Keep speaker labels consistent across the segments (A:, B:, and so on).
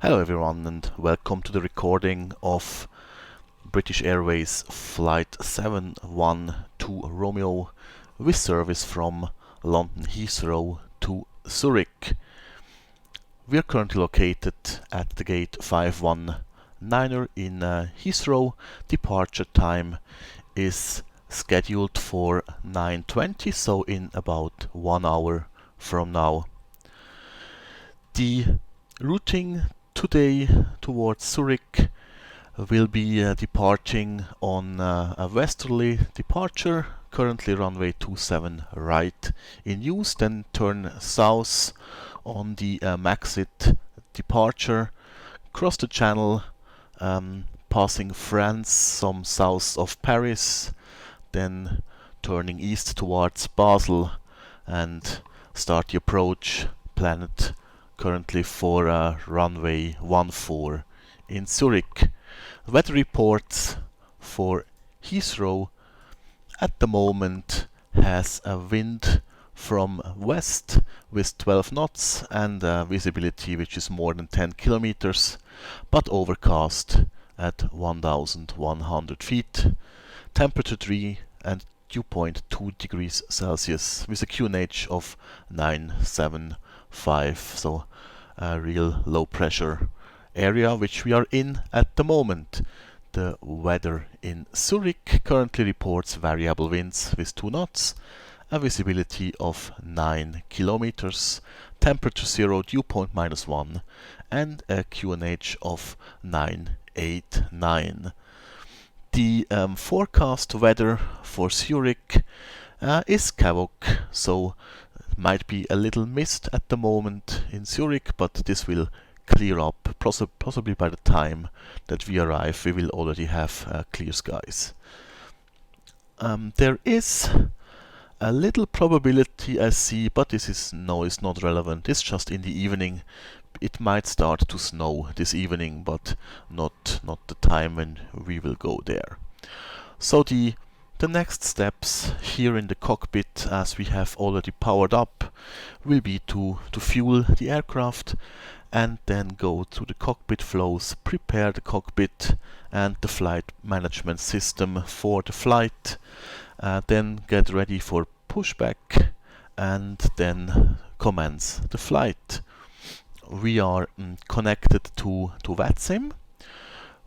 A: Hello everyone and welcome to the recording of British Airways Flight 712 Romeo with service from London Heathrow to Zurich. We are currently located at the gate 519 in Heathrow. Departure time is scheduled for 9:20, so in about 1 hour from now. The routing today towards Zurich will be departing on a westerly departure, currently runway 27 right in use, then turn south on the Maxit departure, cross the channel, passing France, some south of Paris, then turning east towards Basel and start the approach planned currently for runway 14 in Zurich. Weather reports for Heathrow at the moment has a wind from west with 12 knots and visibility which is more than 10 kilometers, but overcast at 1,100 feet. Temperature 3 and dew point 2 degrees Celsius with a QNH of 975. So a real low pressure area which we are in at the moment. The weather in Zurich currently reports variable winds with 2 knots, a visibility of 9 kilometers, temperature 0, dew point -1, and a QNH of 989. The forecast weather for Zurich is Kavok, so might be a little mist at the moment in Zurich, but this will clear up. Possibly by the time that we arrive, we will already have clear skies. There is a little probability I see, but this is not relevant. It's just in the evening. It might start to snow this evening, but not the time when we will go there. So the next steps here in the cockpit, as we have already powered up, will be to fuel the aircraft and then go through the cockpit flows, prepare the cockpit and the flight management system for the flight, then get ready for pushback and then commence the flight. We are connected to Vatsim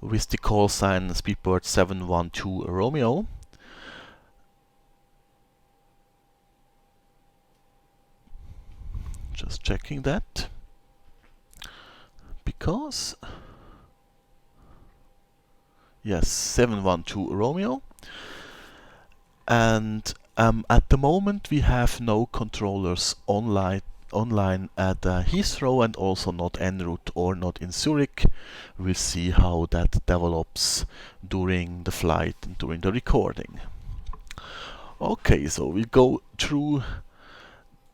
A: with the call sign Speedbird 712 Romeo. Just checking that, because yes, 712 Romeo. And at the moment we have no controllers online at Heathrow, and also not en route or not in Zurich. We'll see how that develops during the flight and during the recording. Okay, so we go through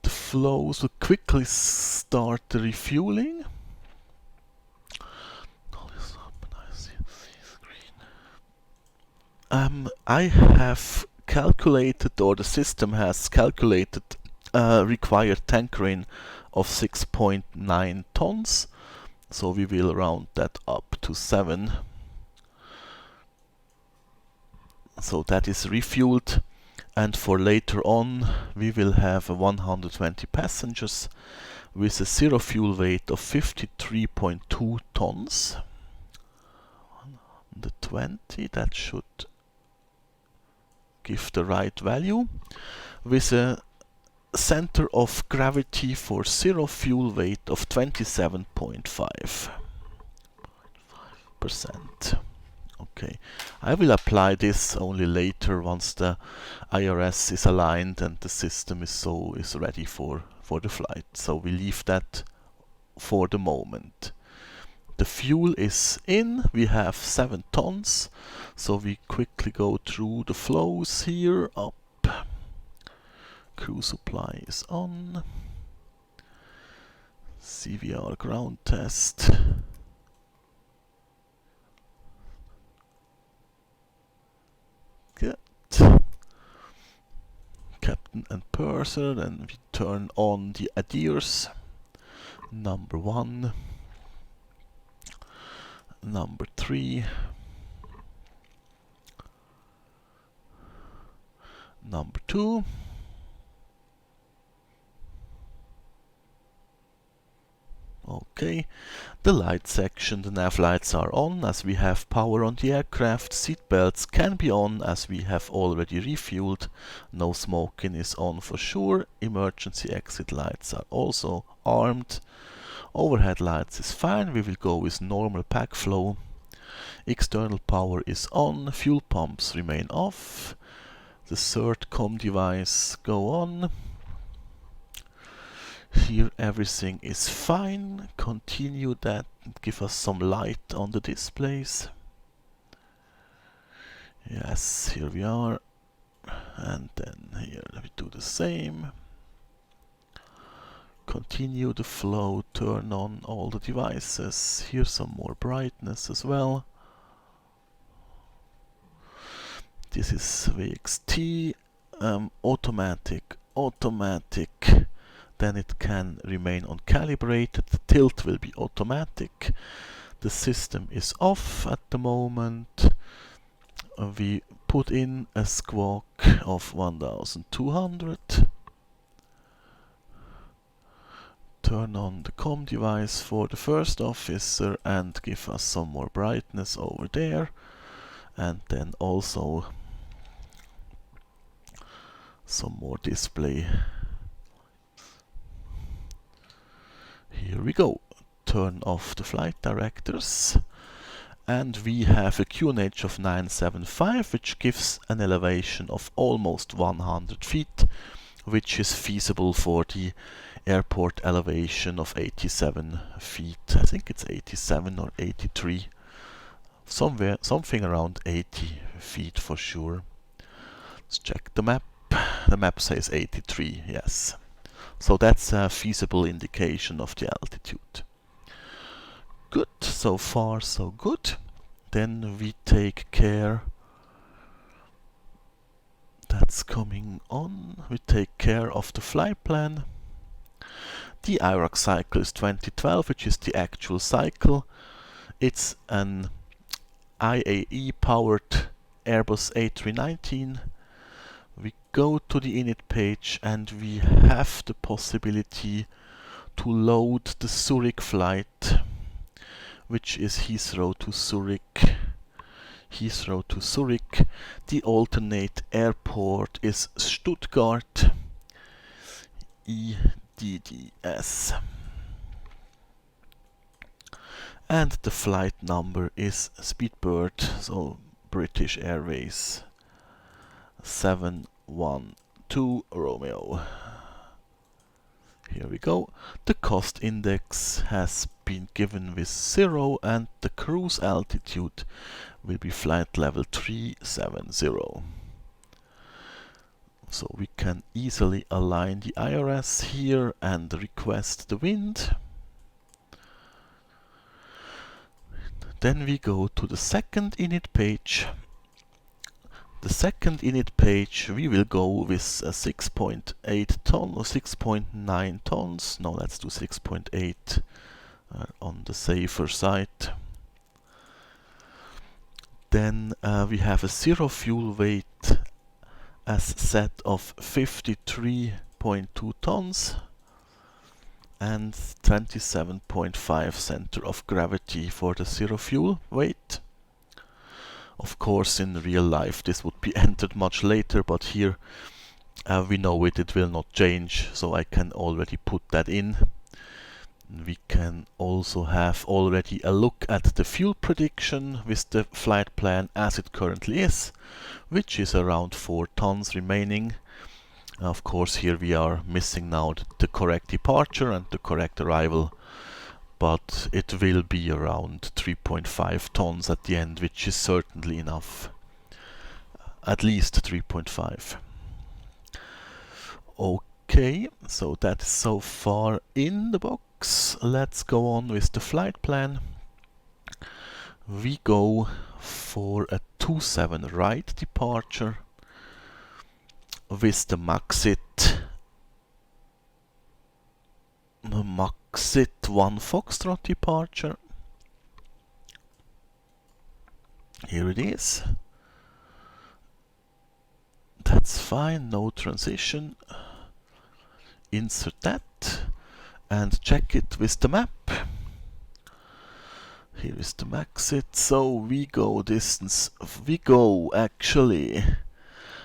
A: the flows. We'll quickly start the refueling. I have calculated, or the system has calculated, required tank rain of 6.9 tons, so we will round that up to 7. So that is refueled, and for later on we will have 120 passengers with a zero fuel weight of 53.2 tons. 120, that should give the right value, with a center of gravity for zero fuel weight of 27.5%. Okay, I will apply this only later once the IRS is aligned and the system is ready for the flight. So we leave that for the moment. The fuel is in, we have 7 tons, so we quickly go through the flows here. Up, crew supply is on, CVR ground test, good, captain and purser, then we turn on the adheres, number 1. number 3, number 2, okay. The light section, the nav lights are on as we have power on the aircraft. Seat belts can be on as we have already refueled. No smoking is on for sure. Emergency exit lights are also armed. Overhead lights is fine. We will go with normal pack flow. External power is on. Fuel pumps remain off. The third COM device go on. Here everything is fine. Continue that and give us some light on the displays. Yes, here we are. And then here we do the same. Continue the flow, turn on all the devices. Here's some more brightness as well. This is VXT, automatic. Then it can remain uncalibrated. The tilt will be automatic. The system is off at the moment. We put in a squawk of 1200. Turn on the COM device for the first officer and give us some more brightness over there. And then also some more display. Here we go. Turn off the flight directors. And we have a QNH of 975, which gives an elevation of almost 100 feet, which is feasible for the airport elevation of 87 feet. I think it's 87 or 83. Something around 80 feet for sure. Let's check the map. The map says 83, yes. So that's a feasible indication of the altitude. Good, so far so good. Then we take care, that's coming on, we take care of the flight plan. The IROC cycle is 2012, which is the actual cycle. It's an IAE powered Airbus A319. We go to the init page and we have the possibility to load the Zurich flight, which is Heathrow to Zurich. Heathrow to Zurich. The alternate airport is Stuttgart, EGGL. And the flight number is Speedbird, so British Airways 712 Romeo. Here we go. The cost index has been given with 0 and the cruise altitude will be flight level 370. So we can easily align the IRS here and request the wind. Then we go to the second init page. The second init page we will go with a 6.8 ton or 6.9 tons. No, let's do 6.8 on the safer side. Then we have a zero fuel weight as set of 53.2 tons and 27.5 center of gravity for the zero fuel weight. Of course, in real life this would be entered much later, but here we know it will not change, so I can already put that in. We can also have already a look at the fuel prediction with the flight plan as it currently is, which is around 4 tons remaining. Of course, here we are missing now the correct departure and the correct arrival, but it will be around 3.5 tons at the end, which is certainly enough. At least 3.5. Okay, so that's so far in the box. Let's go on with the flight plan. We go for a 27 right departure with the Maxit 1 Foxtrot departure. Here it is. That's fine, no transition. Insert that and check it with the map. Here is the maxit. So we go distance, we go actually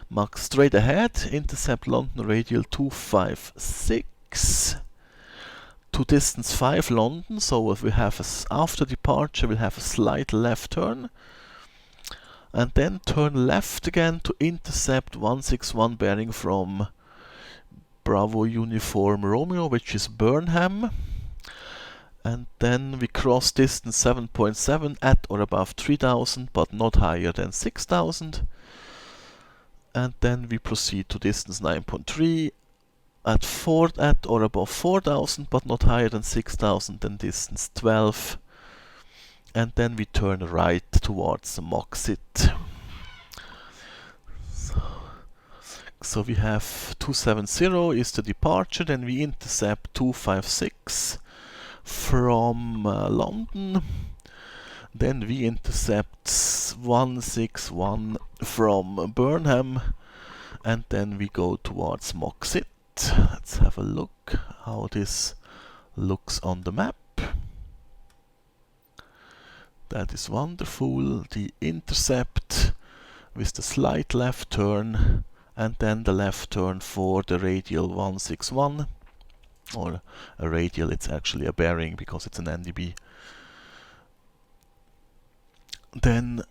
A: Mach straight ahead, intercept London radial 256 to distance 5 London. So if we have after departure we'll have a slight left turn and then turn left again to intercept 161 bearing from Bravo Uniform Romeo, which is Burnham. And then we cross distance 7.7 at or above 3000 but not higher than 6000. And then we proceed to distance 9.3 at or above 4000 but not higher than 6000, then distance 12. And then we turn right towards Moxit. So we have 270 is the departure, then we intercept 256 from London. Then we intercept 161 from Burnham, and then we go towards Moxit. Let's have a look how this looks on the map. That is wonderful. The intercept with the slight left turn, and then the left turn for the radial 161, or a radial, it's actually a bearing because it's an NDB. Then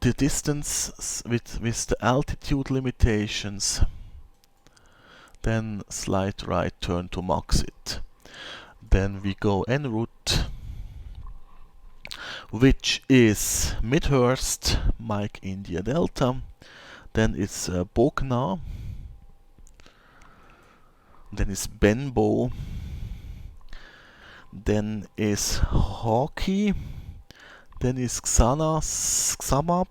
A: the distance with the altitude limitations, then slight right turn to Moxit. Then we go en route, which is Midhurst, Mike India Delta. Then it's Bokna. Then is Benbow. Then is Hawkey. Then is Xamap.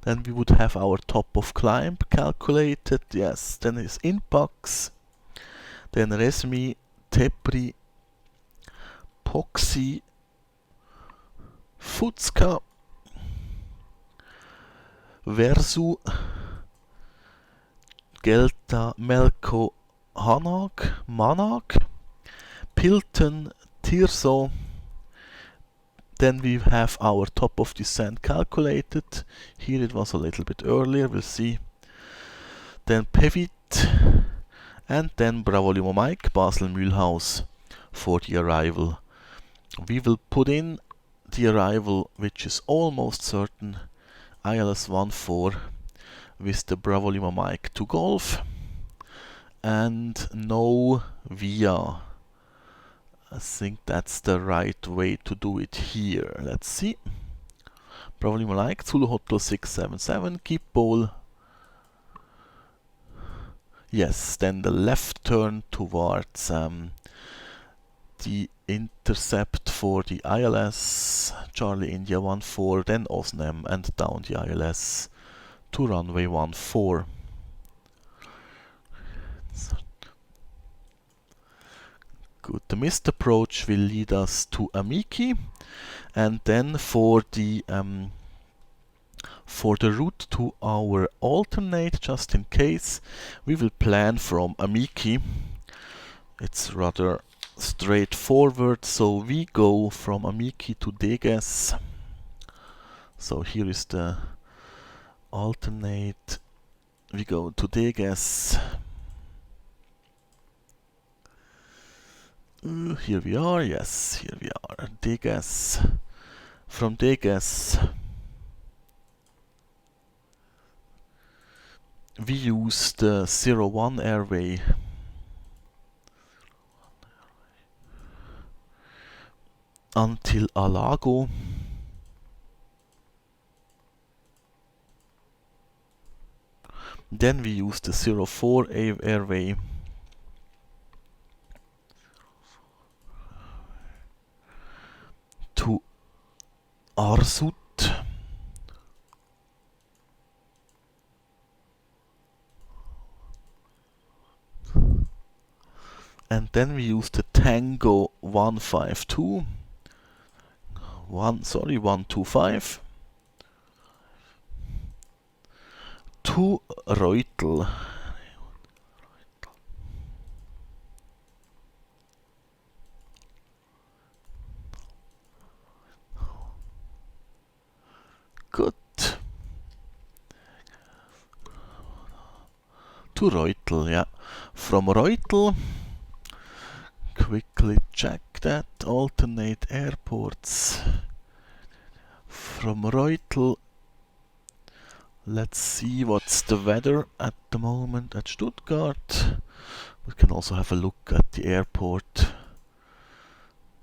A: Then we would have our top of climb calculated. Yes. Then is Inpax. Then Resmi, Tepri, Poxy, Futska, Versu, Gelta, Melko, Manag, Pilton, Tirso. Then we have our top of descent calculated. Here it was a little bit earlier, we'll see. Then Pevit, and then Bravo Limo Mike, Basel Mühlhaus for the arrival. We will put in the arrival, which is almost certain, ILS 14 with the Bravo Lima Mike to Golf, and no via. I think that's the right way to do it here. Let's see. Bravo Lima Mike, Zulu Hotel 677, keep bowl. Yes, then the left turn towards the intercept for the ILS, Charlie India 14, then Osnem, and down the ILS to runway 14. Good, the missed approach will lead us to Amiki, and then for the route to our alternate, just in case, we will plan from Amiki. It's rather straightforward, so we go from Amiki to Deges. So here is the alternate. We go to Deges. Here we are, yes, here we are. Deges. From Deges we use the 01 airway until Alago. Then we use the 04 airway to Arsut. And then we use the Tango 152 125 to Reutel. Good. To Reutel, yeah. From Reutel, quickly check that, alternate airports. From Reutel, let's see what's the weather at the moment at Stuttgart. We can also have a look at the airport.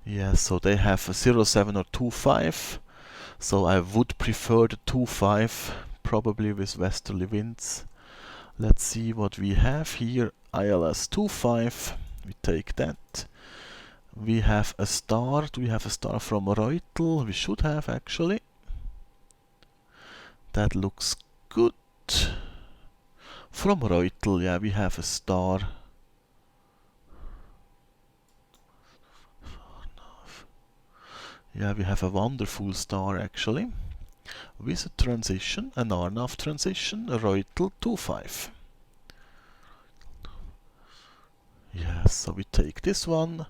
A: Yeah, so they have a 07 or 25. So I would prefer the 25, probably with westerly winds. Let's see what we have here. ILS 25, we take that. We have a star. Do we have a star from Reutel? We should have actually. That looks good. From Reutel, yeah, we have a star. Yeah, we have a wonderful star actually. With a transition, an RNAV transition, a Reutel 25. Yes, so we take this one,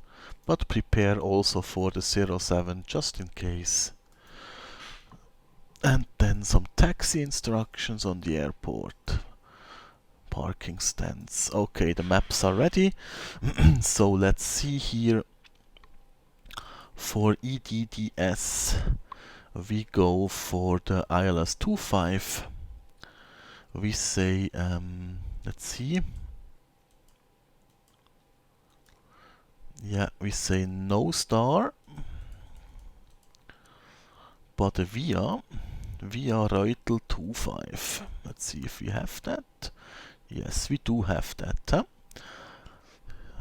A: but prepare also for the 07 just in case. And then some taxi instructions on the airport. Parking stands. Okay, the maps are ready. So let's see here. For EDDS, we go for the ILS 25. We say, let's see. Yeah, we say no star, but a via Reutel 25. Let's see if we have that. Yes, we do have that. Huh?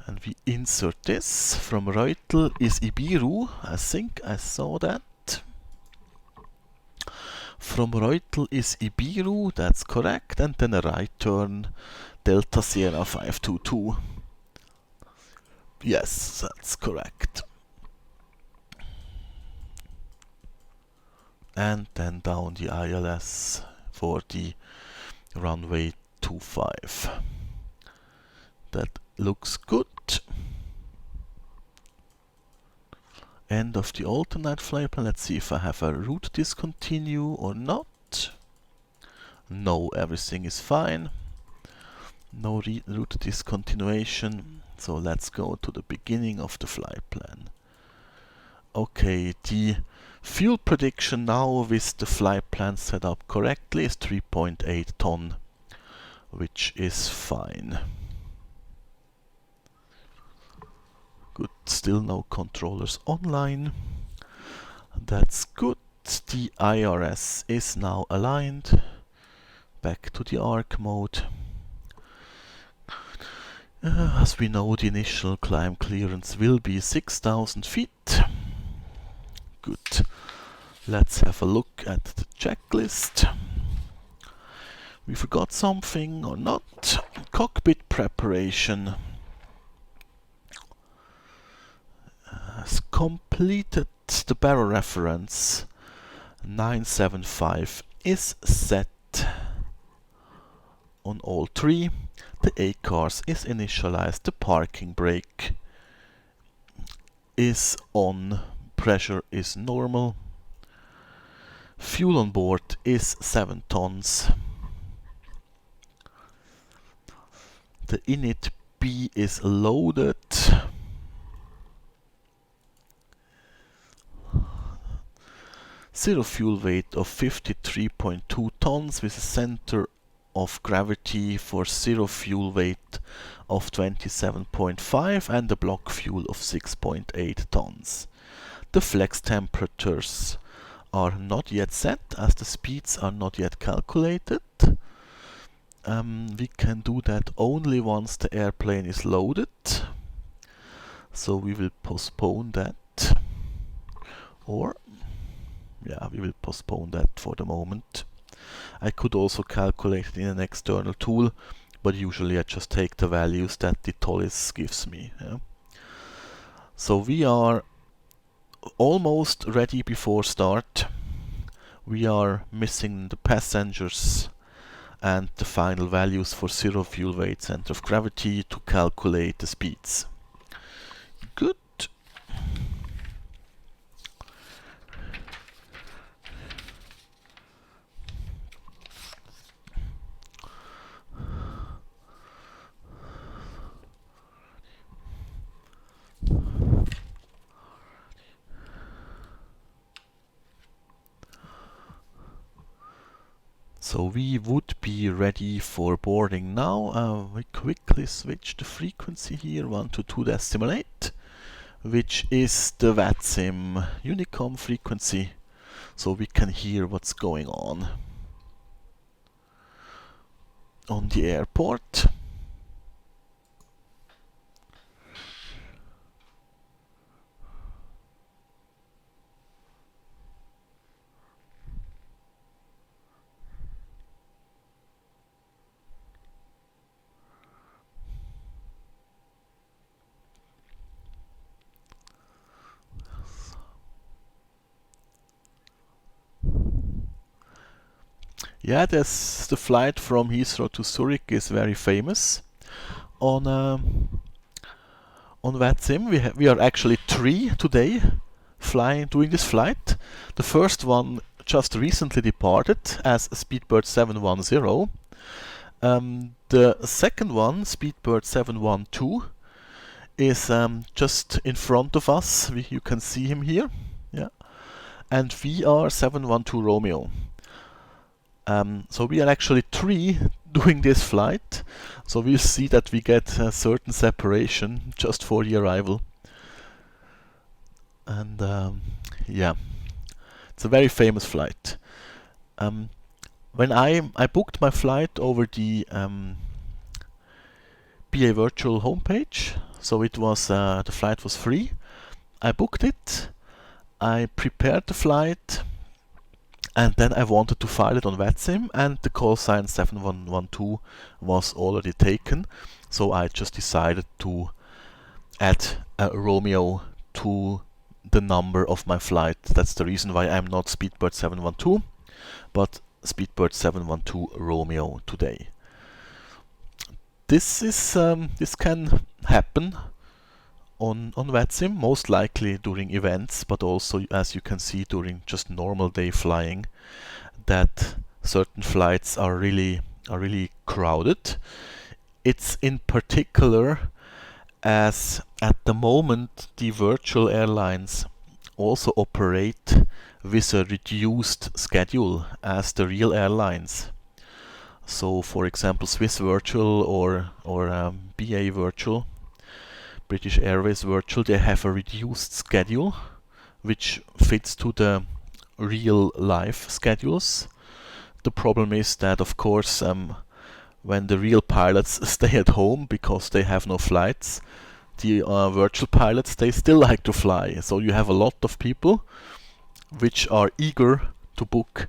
A: And we insert this. From Reutel is Ibiru. I think I saw that. From Reutel is Ibiru, that's correct. And then a right turn, Delta Sierra 522. Yes, that's correct. And then down the ILS for the runway 25. That looks good. End of the alternate flight plan. Let's see if I have a route discontinue or not. No, everything is fine. No route discontinuation. So let's go to the beginning of the flight plan. Okay, the fuel prediction now with the flight plan set up correctly is 3.8 ton, which is fine. Good, still no controllers online. That's good. The IRS is now aligned. Back to the arc mode. As we know, the initial climb clearance will be 6,000 feet. Good. Let's have a look at the checklist. We forgot something or not. Cockpit preparation. Has completed. The barrel reference 975 is set on all three. The A-cars is initialized. The parking brake is on. Pressure is normal. Fuel on board is 7 tons. The init B is loaded. Zero fuel weight of 53.2 tons with a center of gravity for zero fuel weight of 27.5 and a block fuel of 6.8 tons. The flex temperatures are not yet set as the speeds are not yet calculated. We can do that only once the airplane is loaded. So we will postpone that. Or yeah, we will postpone that for the moment. I could also calculate it in an external tool, but usually I just take the values that the ToLiss gives me. Yeah. So we are almost ready before start. We are missing the passengers and the final values for zero fuel weight center of gravity to calculate the speeds. Good. So we would be ready for boarding now. We quickly switch the frequency here, 122.8, which is the Vatsim Unicom frequency, so we can hear what's going on the airport. Yeah, the flight from Heathrow to Zurich is very famous on Vatsim. We are actually 3 today doing this flight. The first one just recently departed as Speedbird 710. The second one, Speedbird 712, is just in front of us. You can see him here. Yeah, and we are 712 Romeo. So we are actually 3 doing this flight. So we'll see that we get a certain separation just for the arrival. And yeah, it's a very famous flight. When I booked my flight over the BAVirtual homepage, so it was the flight was free. I booked it, I prepared the flight, and then I wanted to file it on Vatsim, and the call sign 7112 was already taken, so I just decided to add a Romeo to the number of my flight. That's the reason why I'm not Speedbird 712, but Speedbird 712 Romeo today. This can happen on Vatsim, most likely during events, but also, as you can see, during just normal day flying, that certain flights are really crowded. It's in particular as at the moment the virtual airlines also operate with a reduced schedule as the real airlines. So, for example, Swiss Virtual or BAVirtual, British Airways Virtual, they have a reduced schedule which fits to the real life schedules. The problem is that, of course, when the real pilots stay at home because they have no flights, the virtual pilots, they still like to fly. So you have a lot of people which are eager to book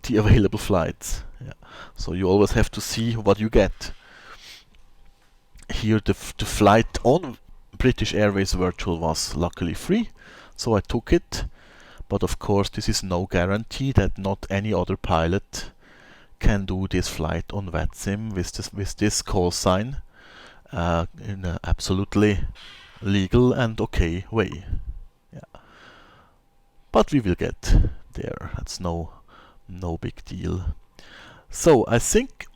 A: the available flights. Yeah. So you always have to see what you get. Here the flight on British Airways Virtual was luckily free, so I took it. But of course this is no guarantee that not any other pilot can do this flight on Vatsim with this call sign in an absolutely legal and okay way. Yeah. But we will get there. That's no big deal. So I think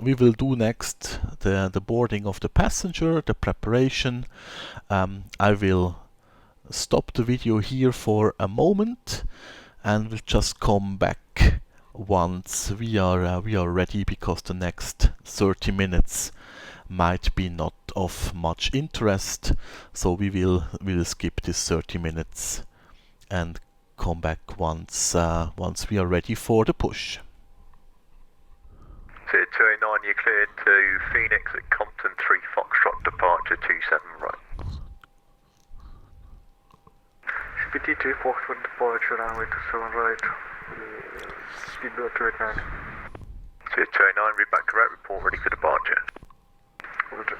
A: we will do next the boarding of the passenger, the preparation. I will stop the video here for a moment and we'll just come back once we are ready, because the next 30 minutes might be not of much interest. So we will skip this 30 minutes and come back once we are ready for the push.
B: 209, you're cleared to Phoenix at Compton 3 Foxtrot, departure 27 right.
C: 52 Foxtrot departure, runway 27 right, Speedbird 289.
B: 209, read back correct, report ready for departure.
C: Roger.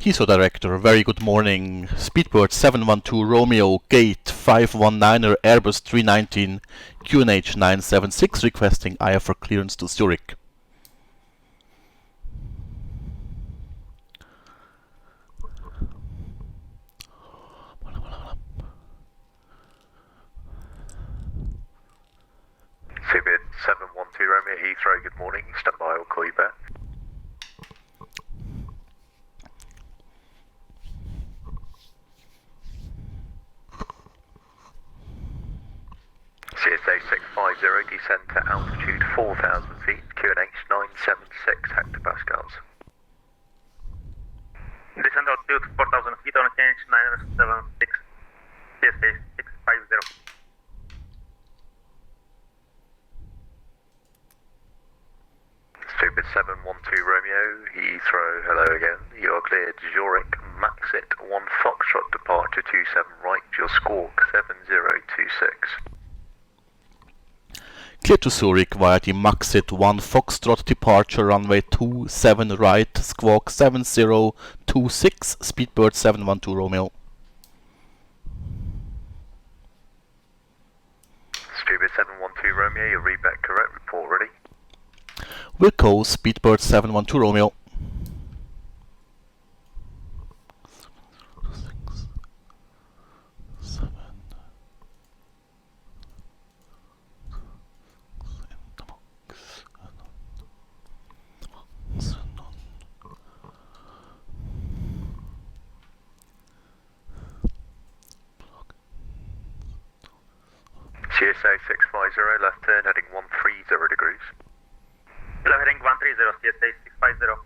A: Heathrow Director, very good morning. Speedbird 712 Romeo, gate 519er Airbus 319 QNH 976 requesting IFR clearance to Zurich.
B: Speedbird 712 Romeo, Heathrow, good morning. Stand by, I'll call you back. CSA 650, descend to altitude 4,000 feet, QNH 976 hectopascals.
D: Descend altitude 4,000 feet on QNH 976, CSA 650.
B: Stupid 712 Romeo, Heathrow, hello again. You're cleared Zurich, Maxit 1 Foxtrot departure 27 right, your squawk 7026.
A: Clear to Zurich via the Maxit 1 Foxtrot departure runway 27 right, squawk 7026, Speedbird 712 Romeo.
B: Stupid 712 Romeo, your readback correct, report ready.
A: Wilco, Speedbird 712 Romeo.
B: CSA 650, left turn heading 130 degrees.
D: Left heading 130, CSA 650.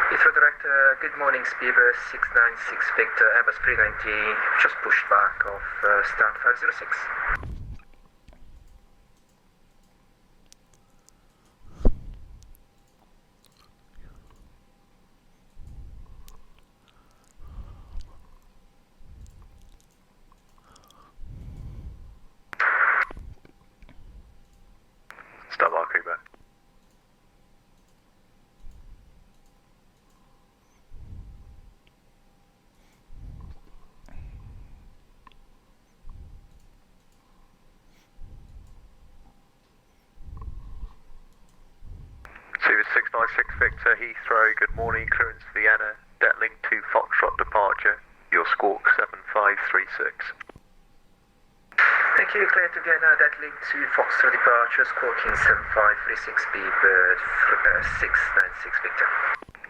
E: Heathrow Director, good morning, Speedbird 696 Victor, Airbus 390, just pushed back off start 506.
B: Stop our feedback. Super 696 Victor, Heathrow, good morning, clearance Vienna, Detlink 2 Foxtrot departure, your squawk 7536.
E: Thank you, clear to Vienna, that link to Foxtrot departure, squawking 7536 Speedbird 696 Victor.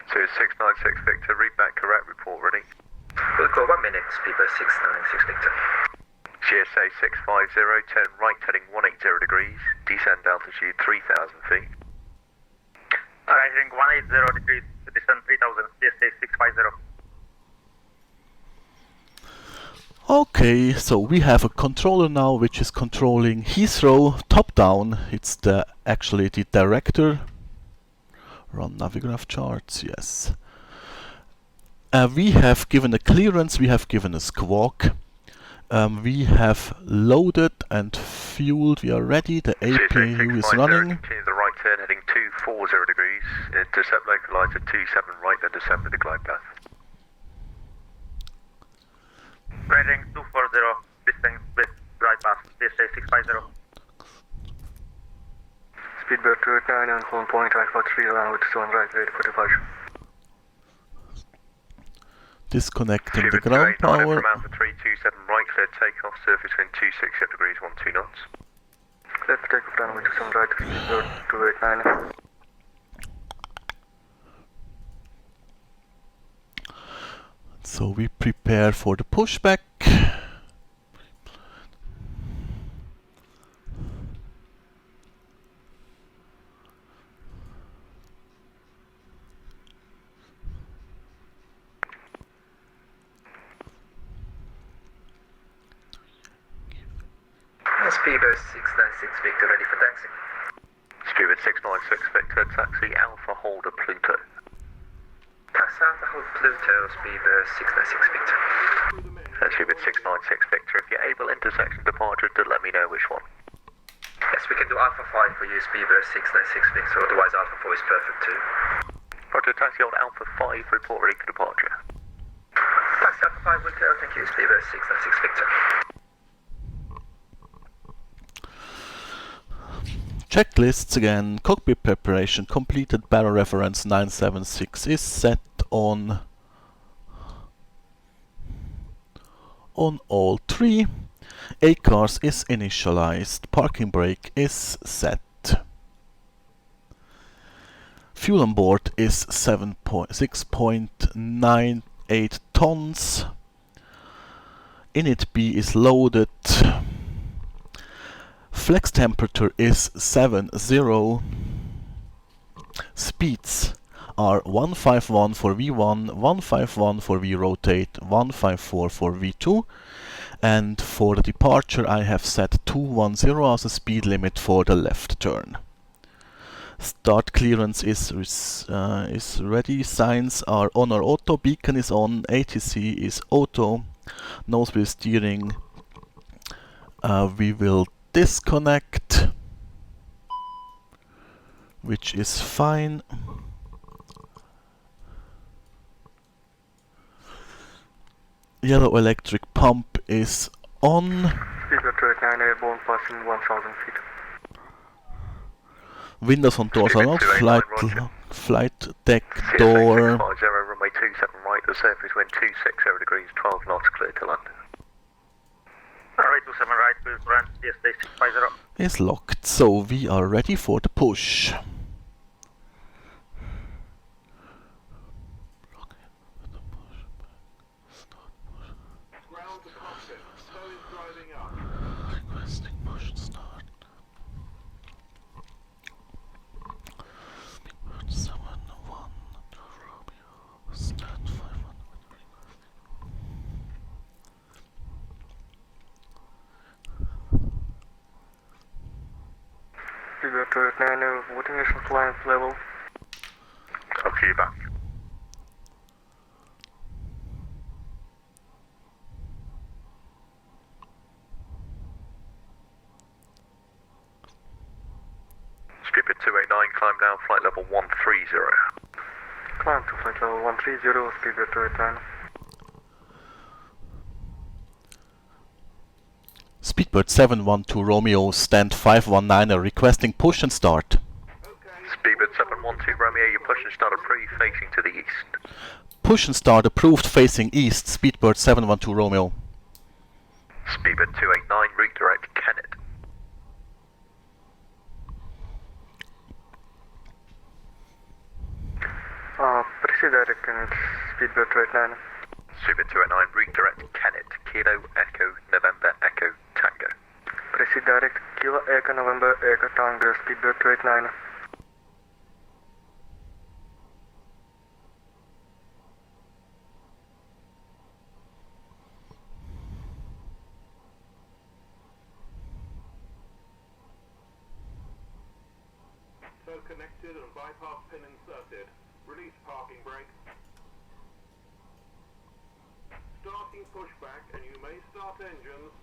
B: Super 696 Victor, readback correct, report ready.
E: We'll go 1 minute, Speedbird 696 Victor.
B: GSA 650, turn right heading 180 degrees, descend altitude 3,000 feet.
D: Right heading 180 degrees, descend 3000, CSA 650.
A: Okay, so we have a controller now which is controlling Heathrow top down. It's actually the director. Run Navigraph charts, yes. We have given a clearance, we have given a squawk. We have loaded and fueled, we are ready, the APU is running.
B: Continue the right turn heading 240 degrees, intercept localizer 27 right, then descend with the glide path.
D: Right heading 240, descend with glide path, CSA 650.
C: Speedbird 289 and home point Alpha 3 around with 7 right, ready for departure.
A: Disconnecting the
B: Super
A: ground
B: 289
A: power.
B: from Alpha 327 right, clear takeoff, surface wind 260 degrees, 12 knots.
C: Clear for takeoff runway 27 right, Speedbird 289.
A: So we prepare for the pushback.
B: 712 Romeo, Heathrow, good morning, clearance Vienna, Detlink 2 Foxtrot departure, your squawk 7536.
A: So we prepare for the pushback.
D: 712 Romeo,
E: Speedbird 696 Victor, ready for taxi.
B: Speedbird 696 Victor, taxi Alpha Holder Pluto.
E: Taxi Alpha Hold Pluto, Speedbird 696 Victor.
B: Speedbird 696 Victor, if you're able, intersection departure, to let me know which one.
E: Yes, we can do Alpha 5 for you, Speedbird 696 Victor, otherwise Alpha 4 is perfect too.
B: Roger, taxi on Alpha 5, report ready for departure.
E: Taxi Alpha 5 will go, thank you, Speedbird 696 Victor.
A: Checklists again. Cockpit preparation completed. Barrel reference 976 is set on all three. ACARS is initialized. Parking brake is set. Fuel on board is 6.98 tons. Init B is loaded. Flex temperature is 70. Speeds are 151 for V1, 151 for V rotate, 154 for V2. And for the departure I have set 210 as a speed limit for the left turn. Start clearance is ready, signs are on or auto, beacon is on, ATC is auto, nose wheel steering we will disconnect, which is fine. Yellow electric pump is on.
C: Speedbird 289 airborne passing 1000 feet.
A: Windows on doors are not. Flight deck door.
B: 50, runway 27 right, the surface wind 260 degrees, 12 knots, clear to land.
D: Runway 27 right, please run CSA 650.
A: Is locked, so we are ready for the push.
F: Ground to cockpit, so is driving up.
A: Requesting motion start. 7-1 Romeo, stand 500.
C: Speedbird 289 voting is compliance level.
B: I'll see you back. Speedbird 289, climb down, flight level 130.
C: Climb to flight level 130, Speedbird 289.
A: Speedbird 712 Romeo, stand 519, requesting push and start.
B: Speedbird 712 Romeo, your push and start approved, facing to the east.
A: Push and start approved, facing east. Speedbird 712 Romeo.
B: Speedbird 289, route direct Kennet.
C: Proceed direct Kennet, Speedbird 289.
B: Speedbird 289, route direct Kennet, Kilo Echo November Echo Tango.
C: Proceed direct Kilo Echo November Echo Tango, Speedbird 289.
F: So connected and bypass pin inserted. Release parking brake. Starting pushback and you may start engines.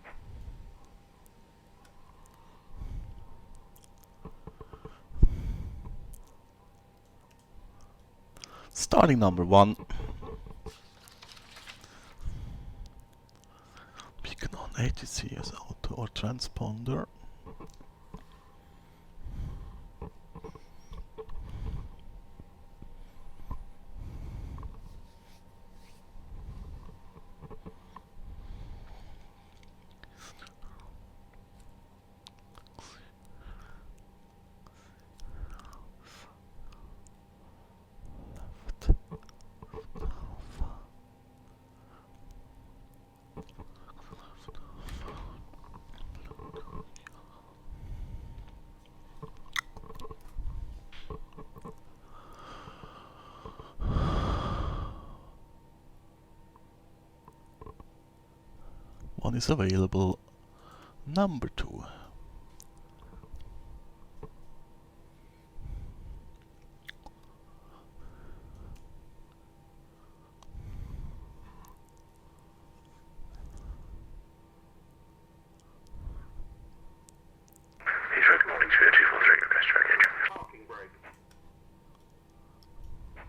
A: Starting number 1. Beacon on, ATC as auto or transponder. One is available. number 2.
B: Heathrow, good morning, Spirit 243, request track engine.
F: Parking brake.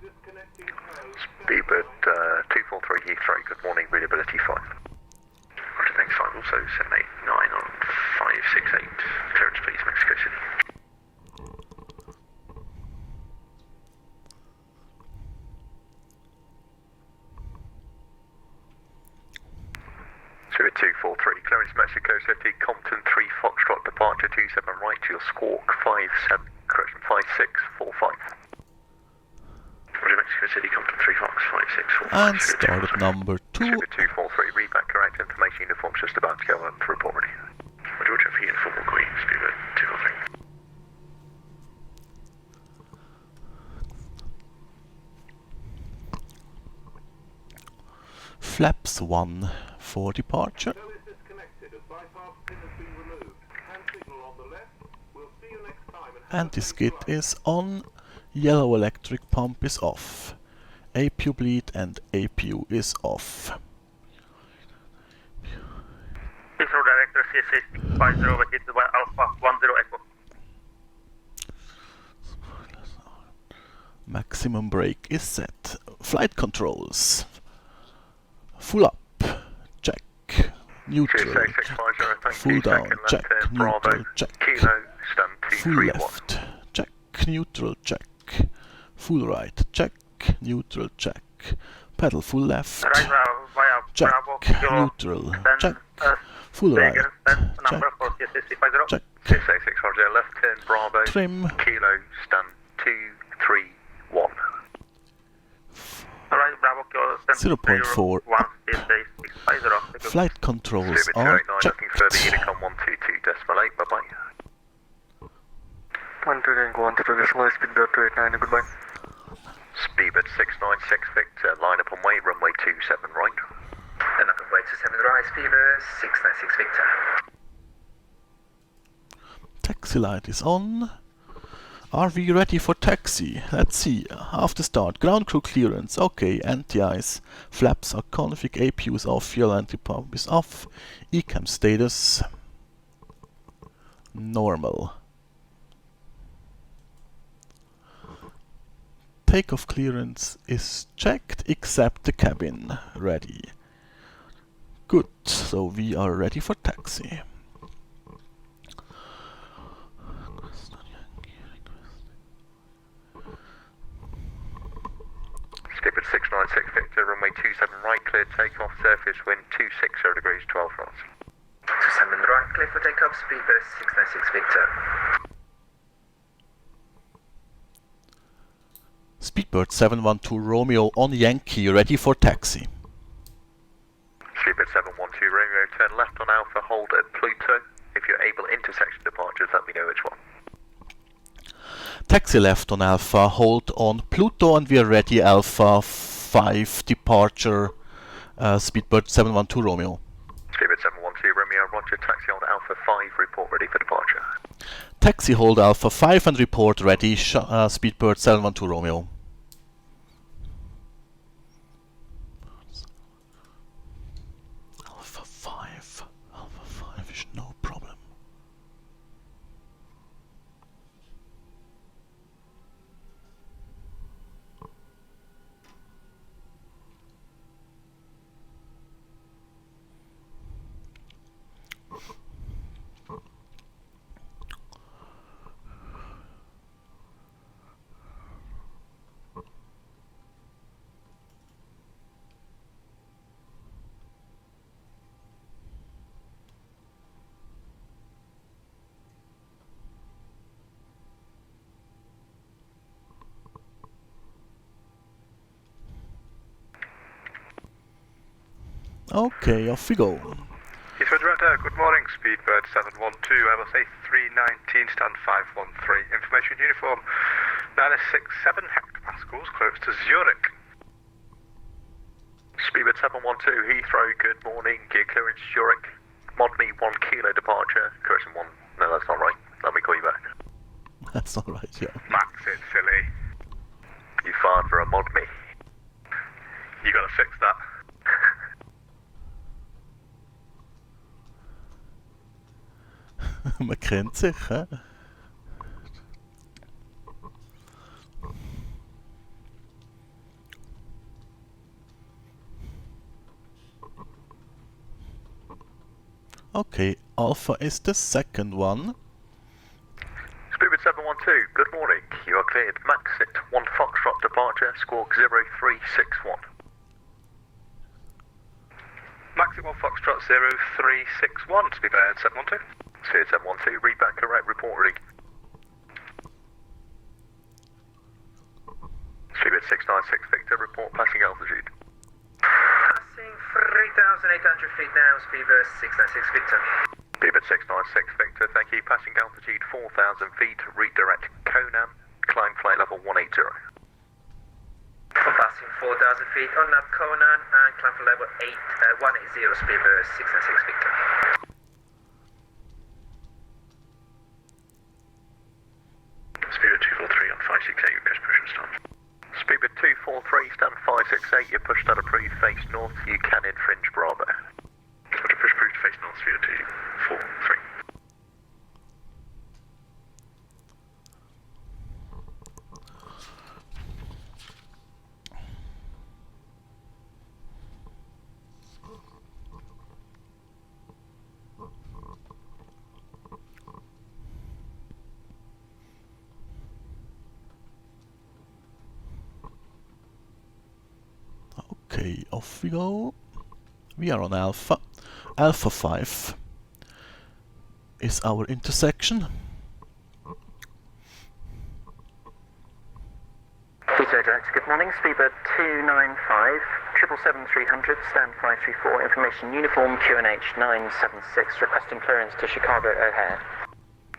F: Disconnecting code.
B: Speedbird 243 Heathrow, good morning, readability 5. Roger, thanks 5, also 789 on 568, clearance please, Mexico City. Spirit 243, clearance Mexico City, Compton 3 Foxtrot, departure 27 right to your squawk 57, correction 5645. Roger, Mexico City, Compton 3 Fox 5645.
A: And start at number 2.
B: Spirit 243, read back correct information, uniform's just about to go on for report ready. Roger, Roger, for uniform will call you, Spirit 243.
A: Flaps 1 for departure.
F: ToLiss disconnected as bypass pin has been removed. Hand signal on the left. We'll see you next time.
A: And the skid is on. Yellow electric pump is off. APU bleed and APU is off.
D: Heathrow Director CSA 50 with Alpha 10 Echo.
A: Maximum brake is set. Flight controls. Full up. Check. Neutral.
B: CSA 650, thank
A: Full
B: you,
A: down.
B: second left
A: Check.
B: turn, Bravo,
A: Neutral. Check.
B: Kilo, stand
A: Full
B: 231.
A: left. Check. Neutral. Check. Full right. Check. Neutral. Check. Pedal full left.
D: Right via
A: Check.
D: Bravo, Kilo,
A: Neutral.
D: then
A: Check. Full right.
D: stand
A: Check.
D: number for CSA 50.
A: Check.
B: CSA 650, left turn, Bravo,
A: Trim.
B: Kilo, stand 231.
D: Alright, Bravo, Kilo, stand
A: 0.4.
D: 1 CSA 650.
A: Flight controls
B: Spirit
A: are
B: 289, looking for the
A: checked.
B: Unicom 122.8, bye bye.
C: 121 Speedbird 289, goodbye.
B: Speedbird 696 Victor, line up on way, runway 27 right.
E: And up and way 27 right, Speedbird 696 Victor.
A: Taxi light is on. Are we ready for taxi? Let's see. After start, ground crew clearance. Okay, anti-ice. Flaps are config. APU is off. Fuel anti-pump is off. ECAM status normal. Takeoff clearance is checked except the cabin. Ready. Good. So we are ready for taxi.
B: Speedbird 696 Victor, runway 27 right, cleared takeoff, surface wind 260 degrees, 12 knots.
E: 27 right, clear for takeoff, Speedbird 696 Victor.
A: Speedbird 712 Romeo on Yankee, ready for taxi.
B: Speedbird 712 Romeo, turn left on Alpha, hold at Pluto. If you're able, intersection departures, let me know which one.
A: Taxi left on Alpha, hold on Pluto, and we are ready. Alpha 5 departure. Speedbird 712 Romeo.
B: Speedbird 712 Romeo, roger, taxi hold Alpha 5, report ready for departure.
A: Taxi hold Alpha 5 and report ready. Speedbird 712 Romeo. Alpha 5 is no problem. Okay, off we go.
G: Heathrow Director, good morning, Speedbird 712, LSZH 319, stand 513, information uniform 967 hectopascals, close to Zurich.
B: Speedbird 712 Heathrow, good morning, gear clearance Zurich. Mod me 1 kilo departure, correction 1, no that's not right, let me call you back.
A: That's not right, yeah.
G: Max it, silly.
B: You fired for a mod me.
G: You gotta fix that.
A: Man kennt sich, hä? Okay, Alpha is the second one.
B: Spirit 712, good morning. You are cleared. Max it 1 Foxtrot departure, squawk 0361.
G: Max it 1 Foxtrot 0361, Speedbird 712.
B: Spirit 712, read back correct, report ready. Spirit 696 Victor, report passing altitude.
E: Passing 3,800 feet now, Speedbird 696 Victor.
B: Spirit 696 Victor, thank you. Passing altitude 4,000 feet, redirect Conan, climb flight level 180.
E: Passing 4,000 feet on nav Conan and climb for level 180, Speedbird 696 Victor.
B: Speedbird 243 on 568, push and start. Speedbird 243, stand 568, your push start approved, face north, you can infringe Bravo. Roger, push approved, face north, Speedbird 243.
A: Okay, off we go. We are on Alpha. Alpha 5 is our intersection.
H: Heathrow Direct, good morning. Speedbird 295, 777-300, stand 534, information uniform QNH 976, requesting clearance to Chicago O'Hare.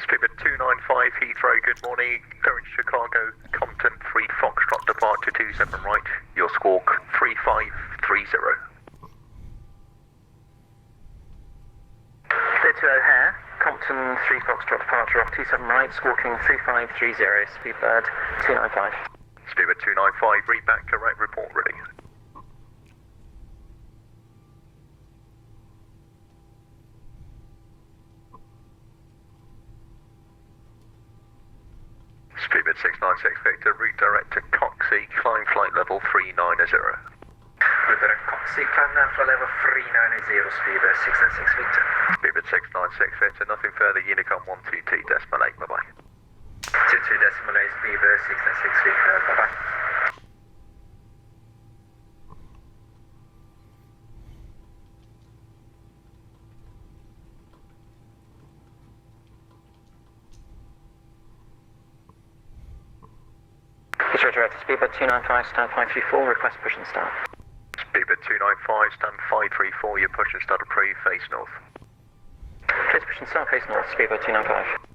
B: Speedbird 295 Heathrow, good morning. Clearance Chicago, Compton 3 Foxtrot departure 27 right. Your squawk 3530.
H: Clear to O'Hare, Compton 3 Foxtrot departure off 27 right, squawking 3530, Speedbird 295.
B: Speedbird 295, read back correct, report ready. Speedbird 696 Victor, redirect to Coxie, climb flight level 390.
E: Redirect Coxie, climb now for level 390, Speedbird 696 Victor.
B: Speedbird 696 Victor, nothing further, Unicom 122 decimal 8, bye bye.
E: 22 decimal 8, Speedbird 696 Victor, bye bye.
H: Heathrow Direct, Speedbird 295, stand 534, request push and start.
B: Speedbird 295, stand 534, your push and start approved, face north.
H: Clear to push and start, face north, Speedbird 295.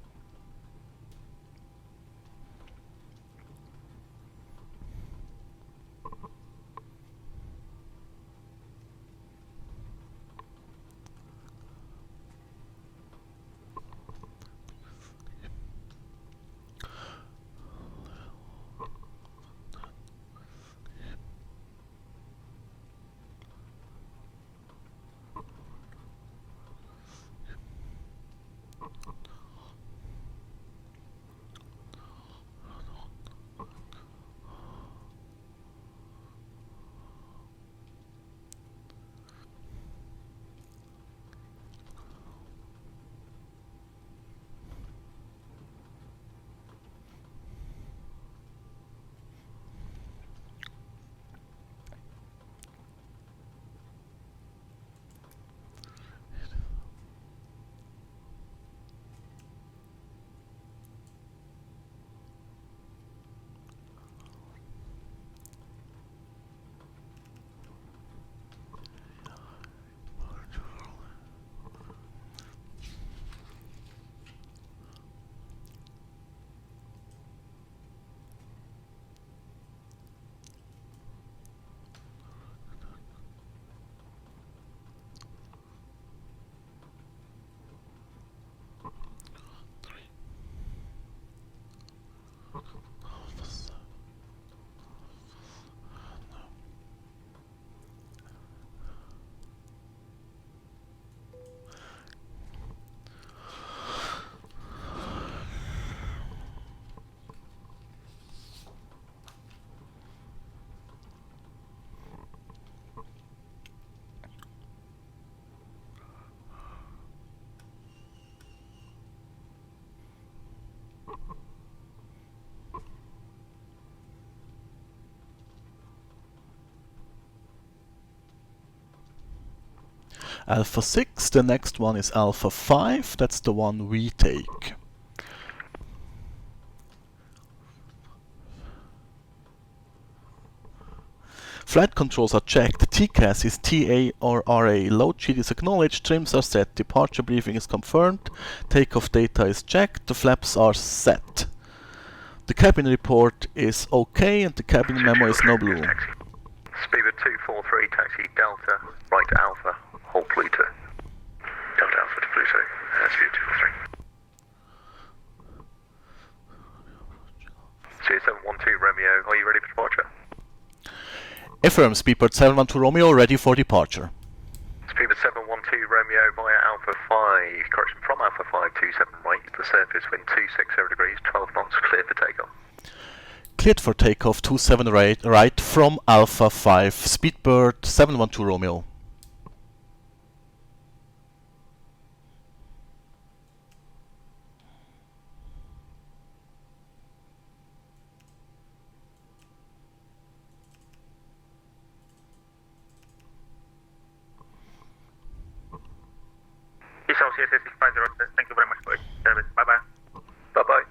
A: Alpha 6, the next one is Alpha 5, that's the one we take. Flight controls are checked, TCAS is TA or RA, load sheet is acknowledged, trims are set, departure briefing is confirmed, takeoff data is checked, the flaps are set. The cabin report is OK and the cabin memo is no blue.
B: Speedbird 243, taxi Delta, right to Alpha, hold Pluto. Delta Alpha to Pluto, Speedbird 243. 712 Romeo, are you ready for departure?
A: Affirm, Speedbird 712 Romeo, ready for departure.
B: Speedbird 712 Romeo via Alpha 5, correction from Alpha 5, 27 right, the surface wind 260 degrees, 12 knots, clear for takeoff.
A: Cleared for takeoff 27 right from Alpha 5, Speedbird 712 Romeo.
D: Thank you very much for your service. Bye-bye.
B: Bye-bye.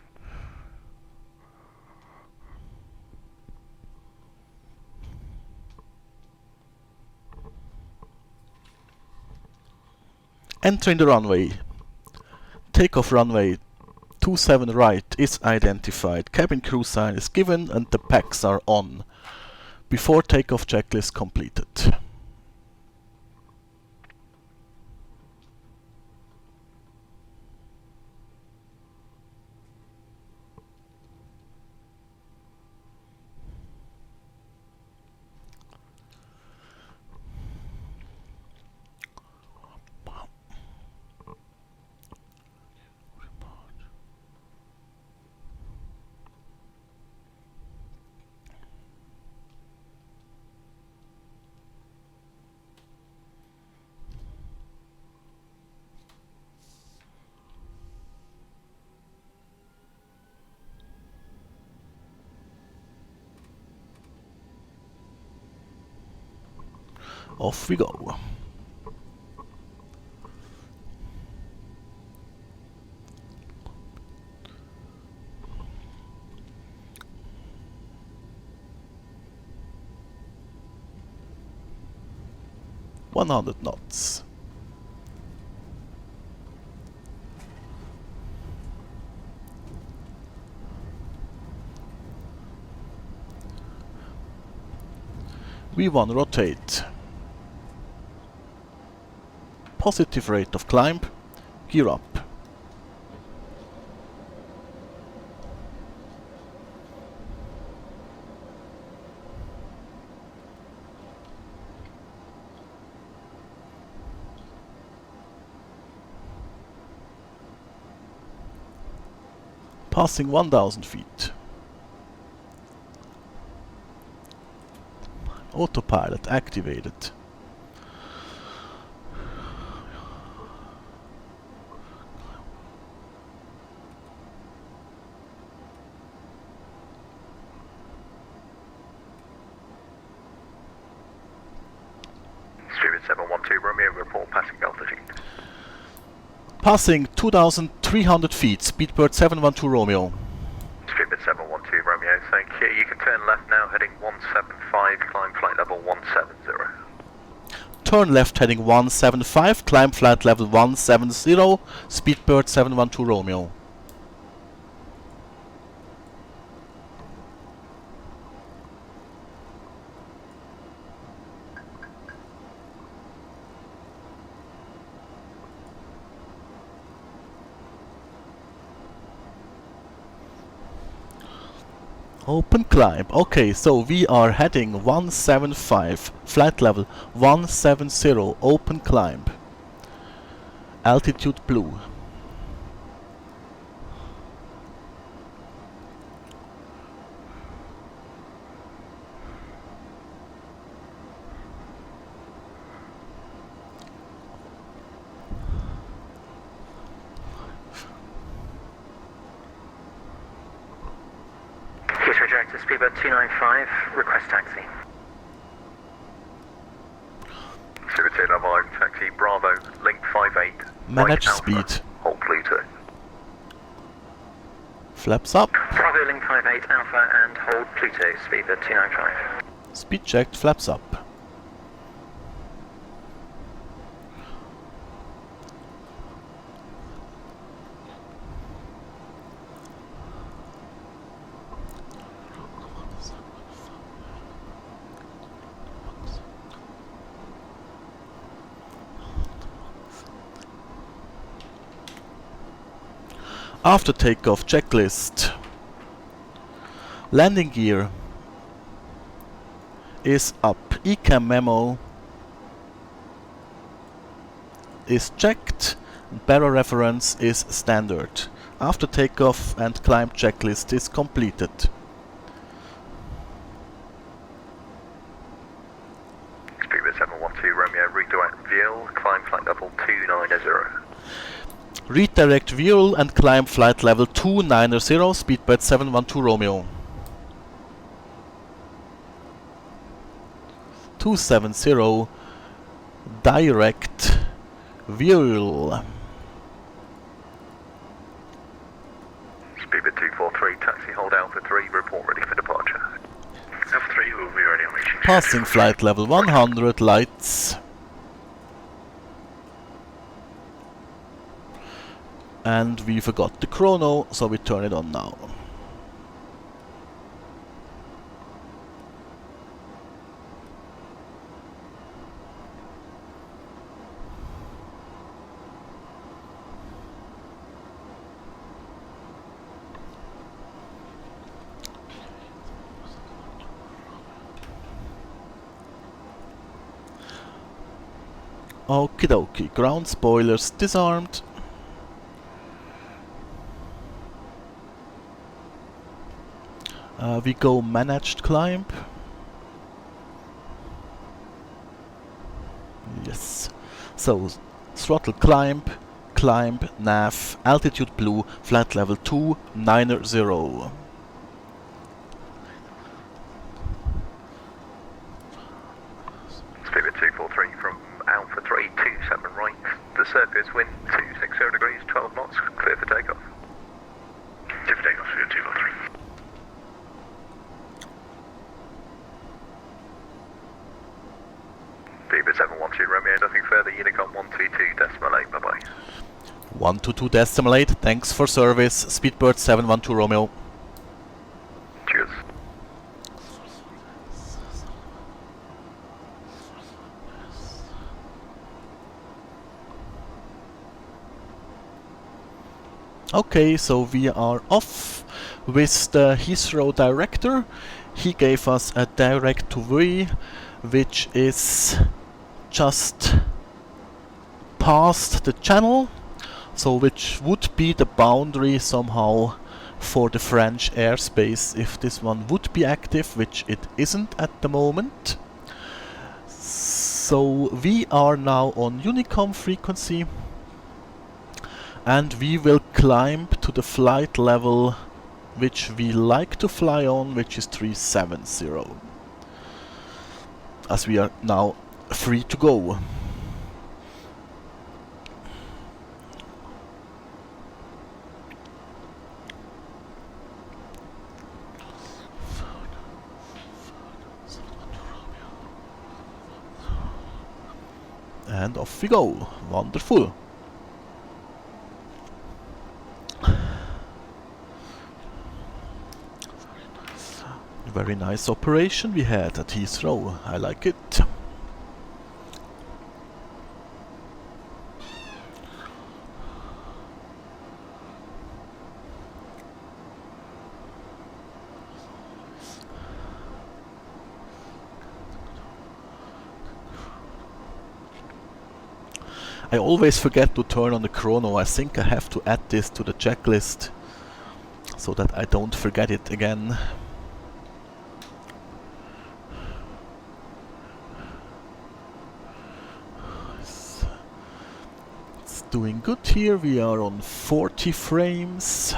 A: Entering the runway. Takeoff runway 27 right is identified. Cabin crew sign is given and the packs are on. Before takeoff checklist completed. Off we go. $100 knots. V1 rotate. Positive rate of climb. Gear up. Passing 1000 feet. Autopilot activated.
B: Speedbird 712 Romeo, report passing altitude.
A: Passing 2300 feet, Speedbird 712 Romeo.
B: Speedbird 712 Romeo, thank you. You can turn left now, heading 175, climb flight level 170.
A: Turn left heading 175, climb flight level 170, Speedbird 712 Romeo. Open climb. Okay, so we are heading 175, flight level 170, open climb. Altitude blue.
H: Heathrow Director, Speedbird 295, request taxi.
B: Speedbird Still alive, taxi Bravo, link 58.
A: Manage
B: Mike
A: speed.
B: Alpha, hold Pluto.
A: Flaps up.
H: Bravo Link 58 Alpha and hold Pluto, speedbird 295.
A: Speed checked, flaps up. After takeoff checklist. Landing gear is up. ECAM memo is checked. Barrow reference is standard. After takeoff and climb checklist is completed.
B: Speedbird 712 Romeo, redirect VL, climb flight level 290.
A: Redirect VIRL and climb flight level 290, speedbird 712 Romeo. 270, direct VIRL.
B: Speedbird 243, taxi hold Alpha 3, report ready for departure.
G: Alpha 3 will be ready on reaching.
A: Passing flight level 100, lights. And we forgot the chrono, so we turn it on now. Okie dokie, ground spoilers disarmed. We go managed climb. Yes. So throttle climb, nav, altitude blue, flight level 290.
B: Speedbird 243 from Alpha 327 right. The surface wind 260 degrees, 12 knots, clear for takeoff.
G: Clear for takeoff, Speedbird 243.
B: Speedbird 712 Romeo, nothing further, Unicom 122.8, bye-bye.
A: 122.8, thanks for service, speedbird 712 Romeo.
B: Cheers.
A: Okay, so we are off with the Heathrow director. He gave us a direct to V, which is just past the channel, so which would be the boundary somehow for the French airspace if this one would be active, which it isn't at the moment. So we are now on Unicom frequency, and we will climb to the flight level which we like to fly on, which is 370, as we are now free to go. And off we go. Wonderful. Very nice operation we had at Heathrow. I like it. I always forget to turn on the chrono. I think I have to add this to the checklist so that I don't forget it again. It's doing good here. We are on 40 frames.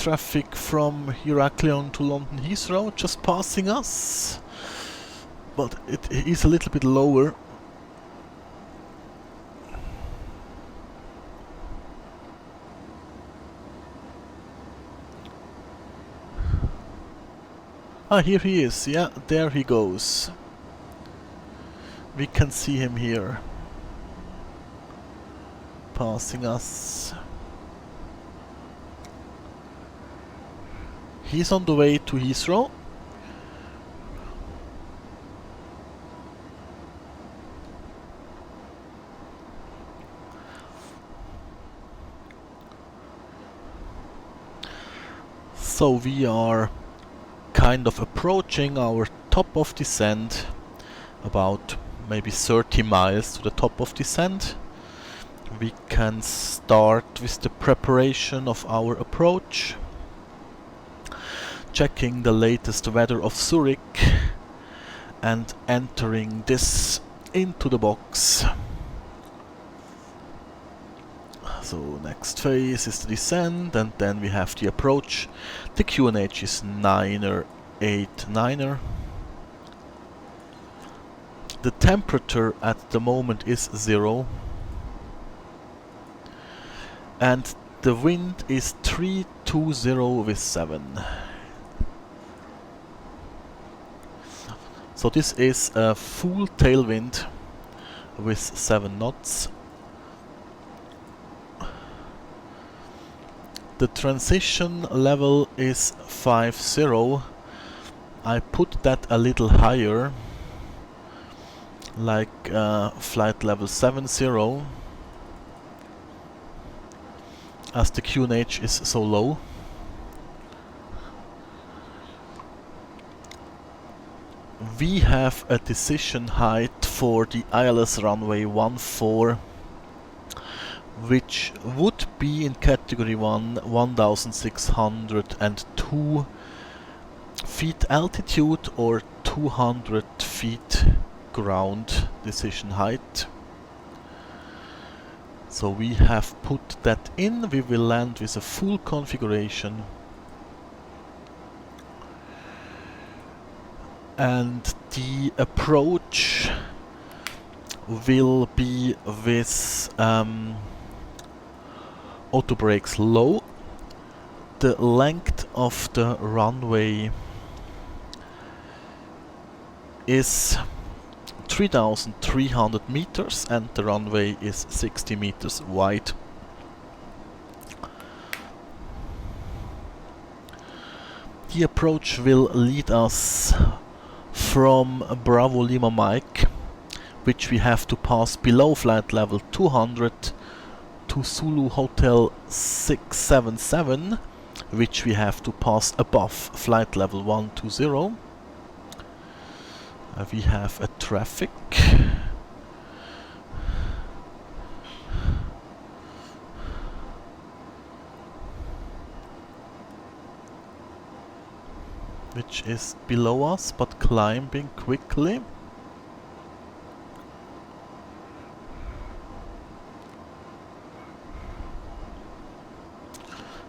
A: traffic from Heraklion to London Heathrow, just passing us, but it is a little bit lower. Ah, here he is, yeah, there he goes. We can see him here, passing us. He's on the way to Heathrow. So we are kind of approaching our top of descent, about maybe 30 miles to the top of descent. We can start with the preparation of our approach, checking the latest weather of Zurich and entering this into the box. So next phase is the descent, and then we have the approach. The QNH is 9er 89er. The temperature at the moment is 0, and the wind is 320 with 7. So this is a full tailwind with 7 knots. The transition level is 50. I put that a little higher, like flight level 70, as the QNH is so low. We have a decision height for the ILS runway 14, which would be in category 1 1602 feet altitude or 200 feet ground decision height. So we have put that in. We will land with a full configuration, and the approach will be with auto brakes low. The length of the runway is 3,300 meters and the runway is 60 meters wide. The approach will lead us from Bravo Lima Mike, which we have to pass below flight level 200, to Zulu Hotel 677, which we have to pass above flight level 120. We have a traffic. Which is below us but climbing quickly.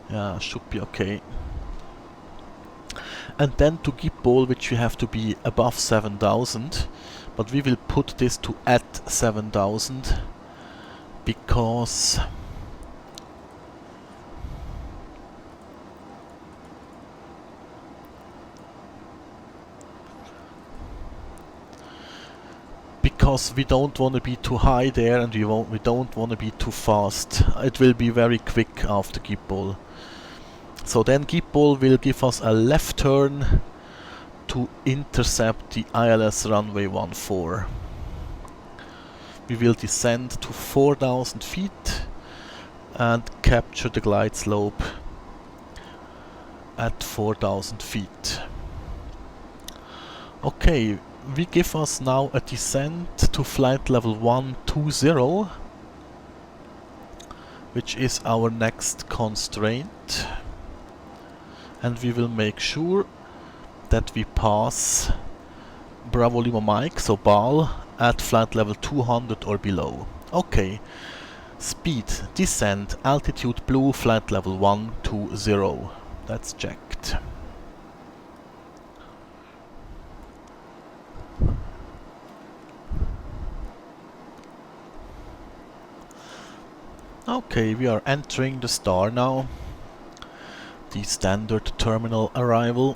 A: Yeah, should be okay. And then to EGGL, which we have to be above 7,000, but we will put this to at 7,000 because we don't want to be too high there, and we don't want to be too fast. It will be very quick after EGGL. So then EGGL will give us a left turn to intercept the ILS runway 14. We will descend to 4,000 feet and capture the glide slope at 4,000 feet. Okay, we give us now a descent to flight level 120, which is our next constraint. And we will make sure that we pass Bravo Lima Mike, so BAL, at flight level 200 or below. Okay, speed, descent, altitude blue, flight level 120. That's checked. Okay, we are entering the star now. The standard terminal arrival.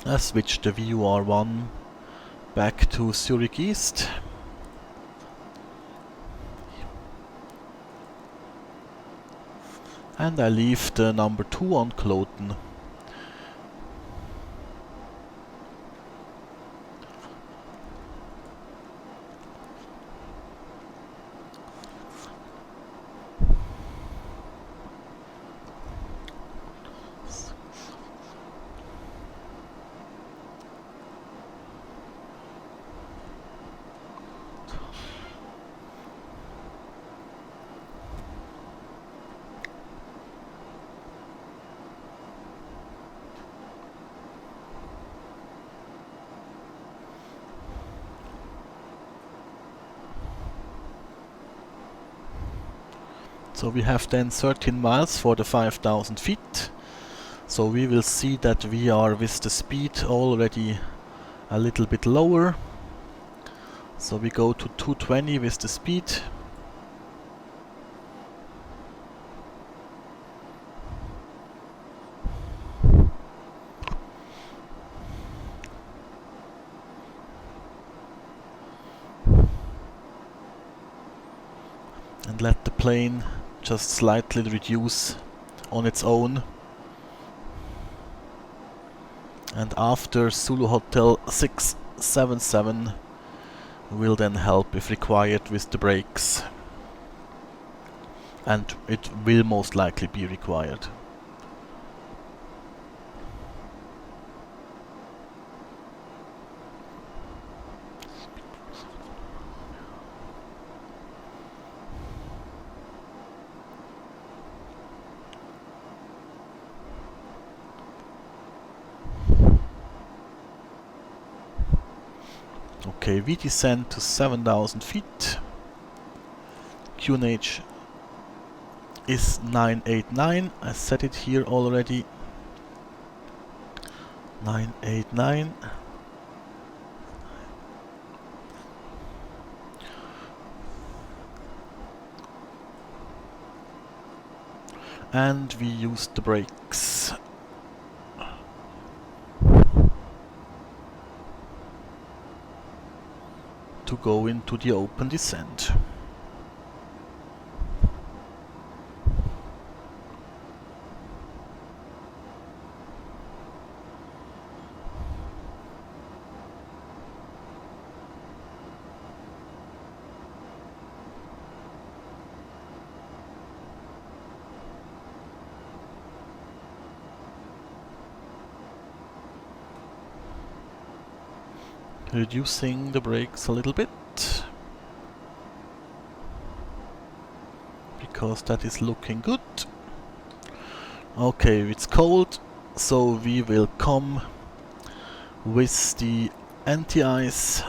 A: I switch the VUR1 back to Zurich East. And I leave the number 2 on Kloten. So we have then 13 miles for the 5000 feet. So we will see that we are with the speed already a little bit lower. So we go to 220 with the speed. And let the plane just slightly reduce on its own. And after Zulu Hotel 677 will then help if required with the brakes. And it will most likely be required. Okay, we descend to 7000 feet. QNH is 989. I set it here already. 989. And we use the brakes. To go into the open descent. Reducing the brakes a little bit, because that is looking good. Okay, it's cold, so we will come with the anti-ice.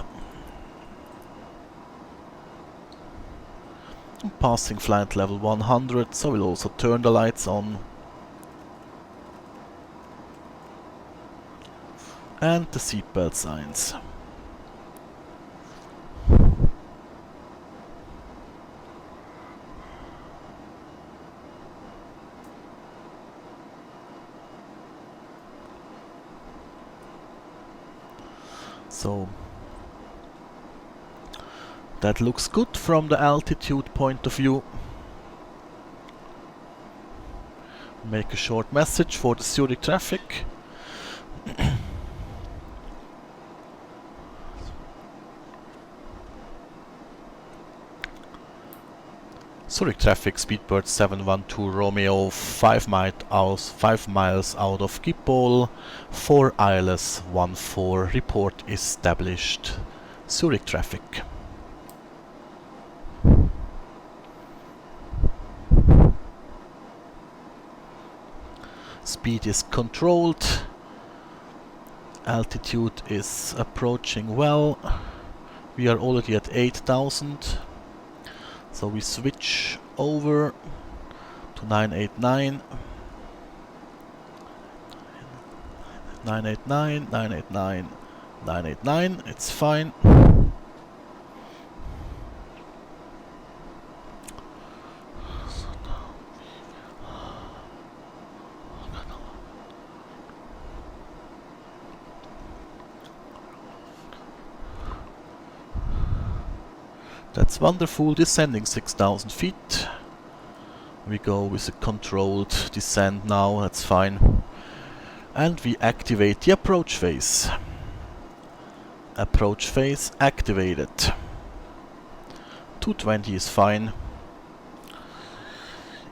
A: Passing flight level 100, so we'll also turn the lights on. And the seatbelt signs. So that looks good from the altitude point of view. Make a short message for the Zurich traffic. Zurich traffic, Speedbird 712 Romeo, 5 miles out of Schiphol, for ILS 14, report established. Zurich traffic. Speed is controlled, altitude is approaching well, we are already at 8000. So we switch over to 989. 989, 989, 989, it's fine. That's wonderful, descending 6,000 feet. We go with a controlled descent now, that's fine. And we activate the approach phase. Approach phase activated. 220 is fine.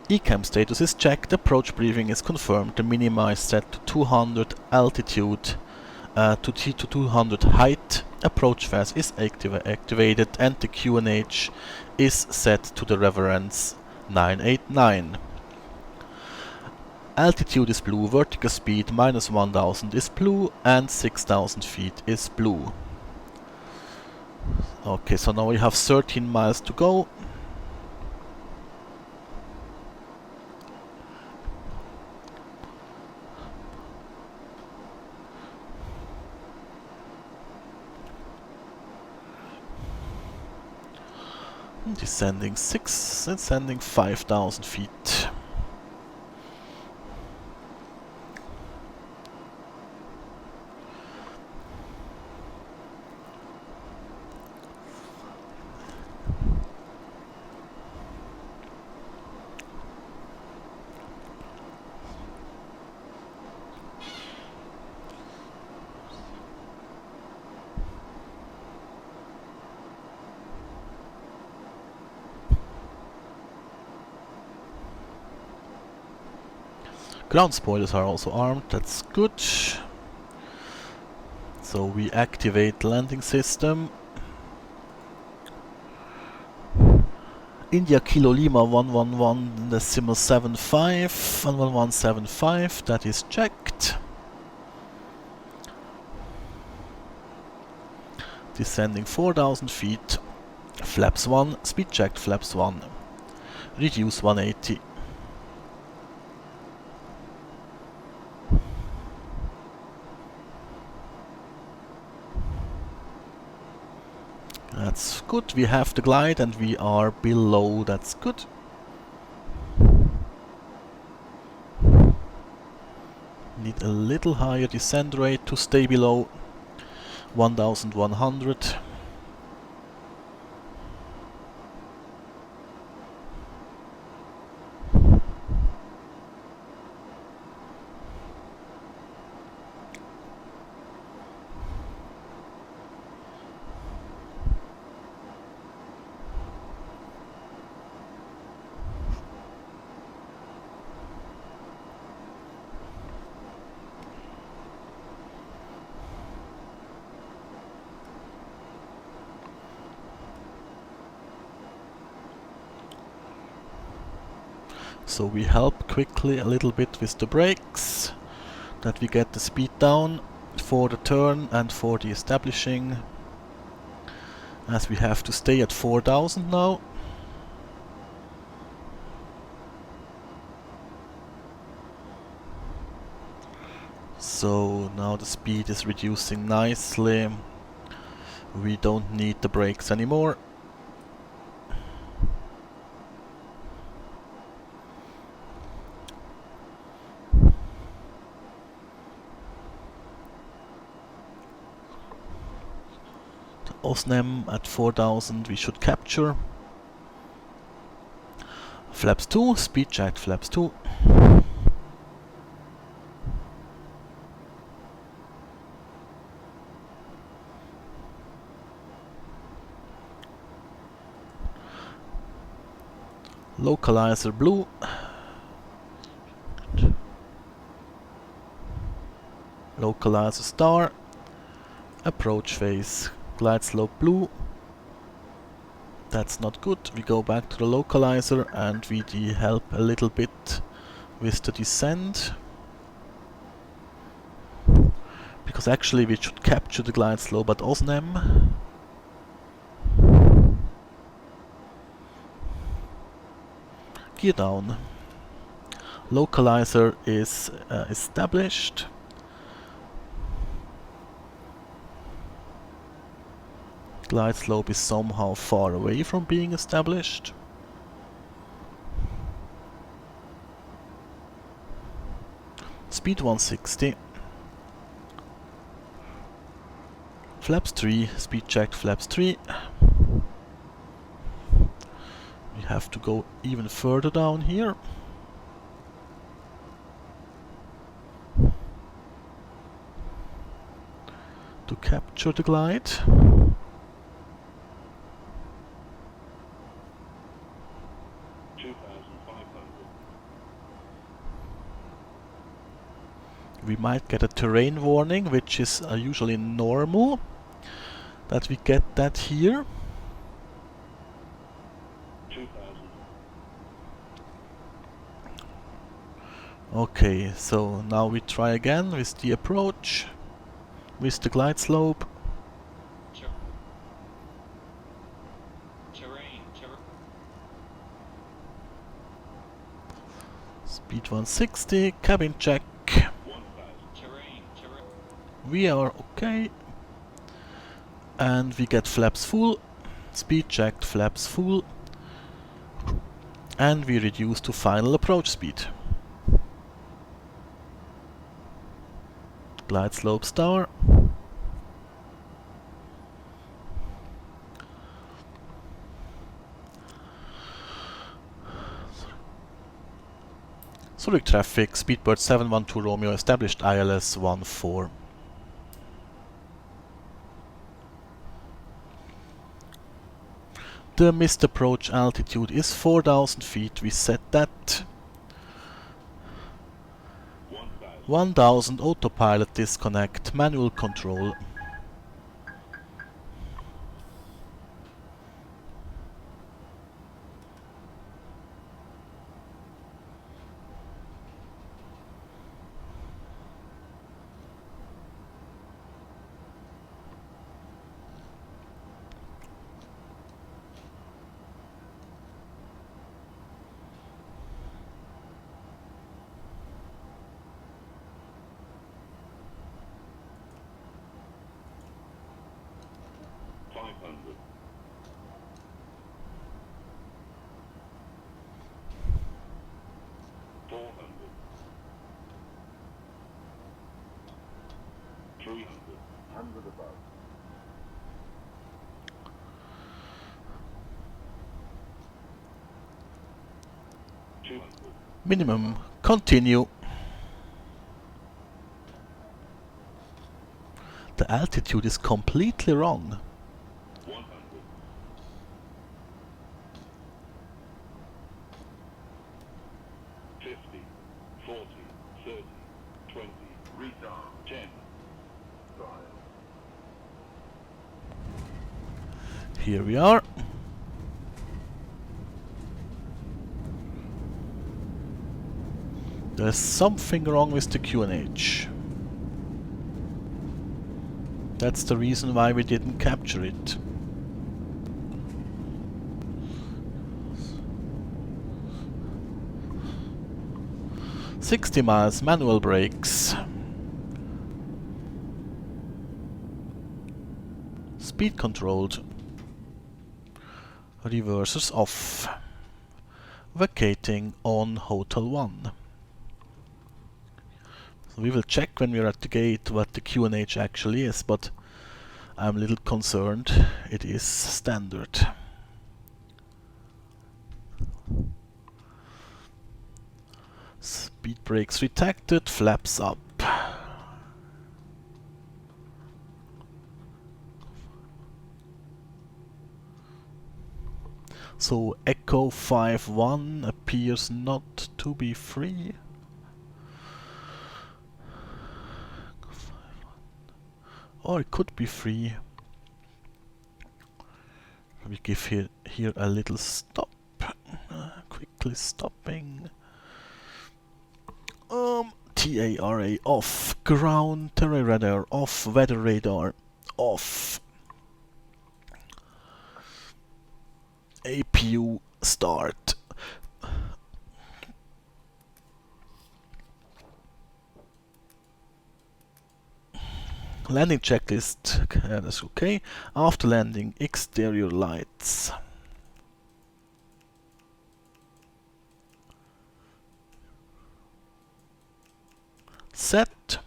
A: ECAM status is checked, approach briefing is confirmed, the minima is set to 200, altitude to 200 height, approach phase is activated, and the QNH is set to the reference 989. Altitude is blue, vertical speed -1000 is blue, and 6,000 feet is blue. Okay, so now we have 13 miles to go. Descending 5,000 feet. Ground spoilers are also armed, that's good. So we activate landing system. India Kilo Lima 111.75, 111.75, that is checked. Descending 4,000 feet. Flaps 1, speed checked, flaps 1. Reduce 180. That's good, we have the glide and we are below, that's good. Need a little higher descent rate to stay below 1,100. So we help quickly a little bit with the brakes, that we get the speed down for the turn and for the establishing, as we have to stay at 4,000 now. So now the speed is reducing nicely, we don't need the brakes anymore. Osnem at 4,000 we should capture. Flaps 2, speed check, flaps 2. Localizer blue. Localizer star. Approach phase. Glide slope blue. That's not good. We go back to the localizer and we help a little bit with the descent. Because actually we should capture the glide slope at Osnem. Gear down. Localizer is established. Glide slope is somehow far away from being established. Speed 160. Flaps 3, speed checked, flaps 3. We have to go even further down here. To capture the glide. We might get a terrain warning, which is usually normal that we get that here. Okay, so now we try again with the approach, with the glide slope. Speed 160, cabin check. We are okay. And we get flaps full, speed checked, flaps full. And we reduce to final approach speed. Glide slope star. Zurich traffic, Speedbird 712 Romeo, established ILS 14. The missed approach altitude is 4000 feet, we set that. 1000 autopilot disconnect, manual control. Minimum, continue. The altitude is completely wrong.
F: 50, 40, 30, 20, retard, 10.
A: Here we are. There's something wrong with the QNH. That's the reason why we didn't capture it. "60 miles, manual brakes. Speed controlled. Reversers off. Vacating on Hotel 1. So we will check when we're at the gate what the QNH actually is, but I'm a little concerned. It is standard. Speed brakes retacted, flaps up. So Echo 5-1 appears not to be free. Or it could be free. We give here a little stop. Quickly stopping. TARA off. Ground terrain radar off. Weather radar off. APU start. Landing checklist, that's okay. After landing, exterior lights. Set.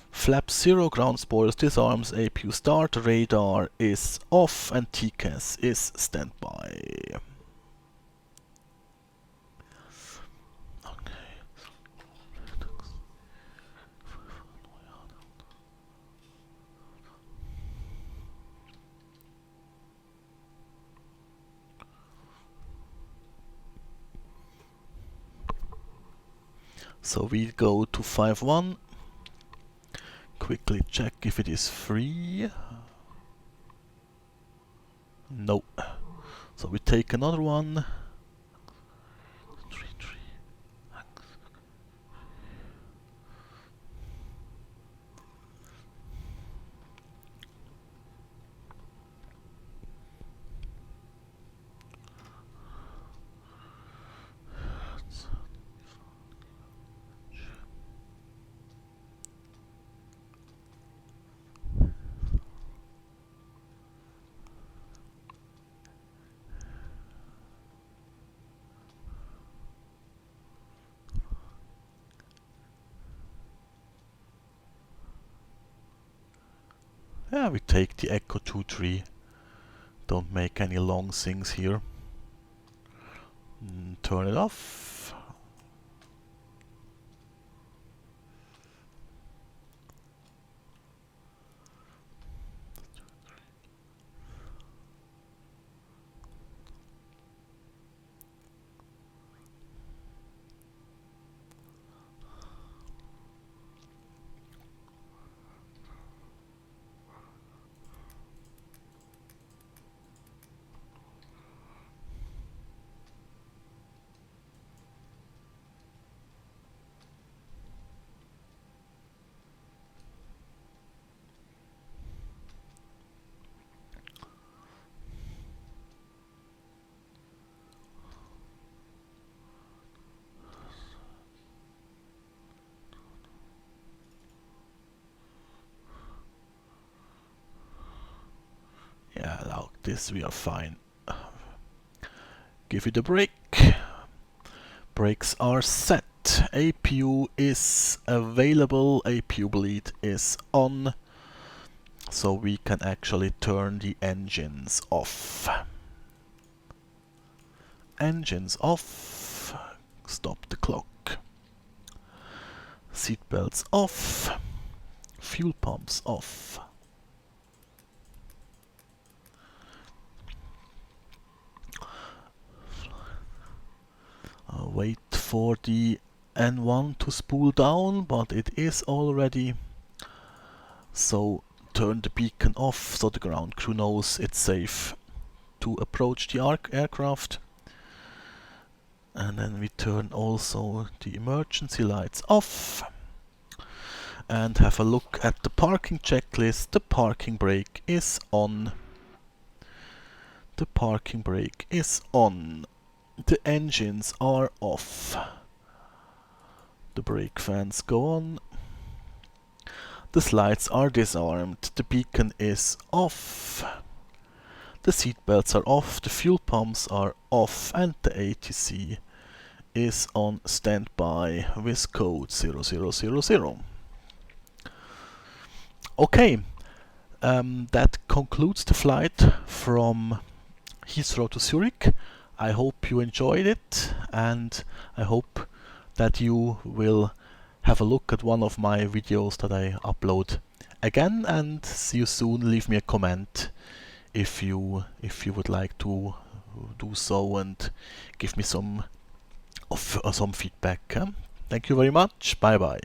A: Flap 0, ground spoilers, disarms, APU start, radar is off, and TCAS is standby. So we go to 5-1. Quickly check if it is free. No. So we take another one. 3-3. Yeah, we take the Echo 2-3. Don't make any long things here. Turn it off. Yeah, like this we are fine. Give it a brake. Brakes are set. APU is available. APU bleed is on. So we can actually turn the engines off. Engines off. Stop the clock. Seatbelts off. Fuel pumps off. Wait for the N1 to spool down, but it is already. So turn the beacon off so the ground crew knows it's safe to approach the aircraft. And then we turn also the emergency lights off. And have a look at the parking checklist. The parking brake is on. The parking brake is on. The engines are off. The brake fans go on. The slides are disarmed. The beacon is off. The seatbelts are off. The fuel pumps are off. And the ATC is on standby with code 0000. Okay, that concludes the flight from Heathrow to Zurich. I hope you enjoyed it, and I hope that you will have a look at one of my videos that I upload again, and see you soon. Leave me a comment if you would like to do so, and give me some feedback. Thank you very much. Bye bye.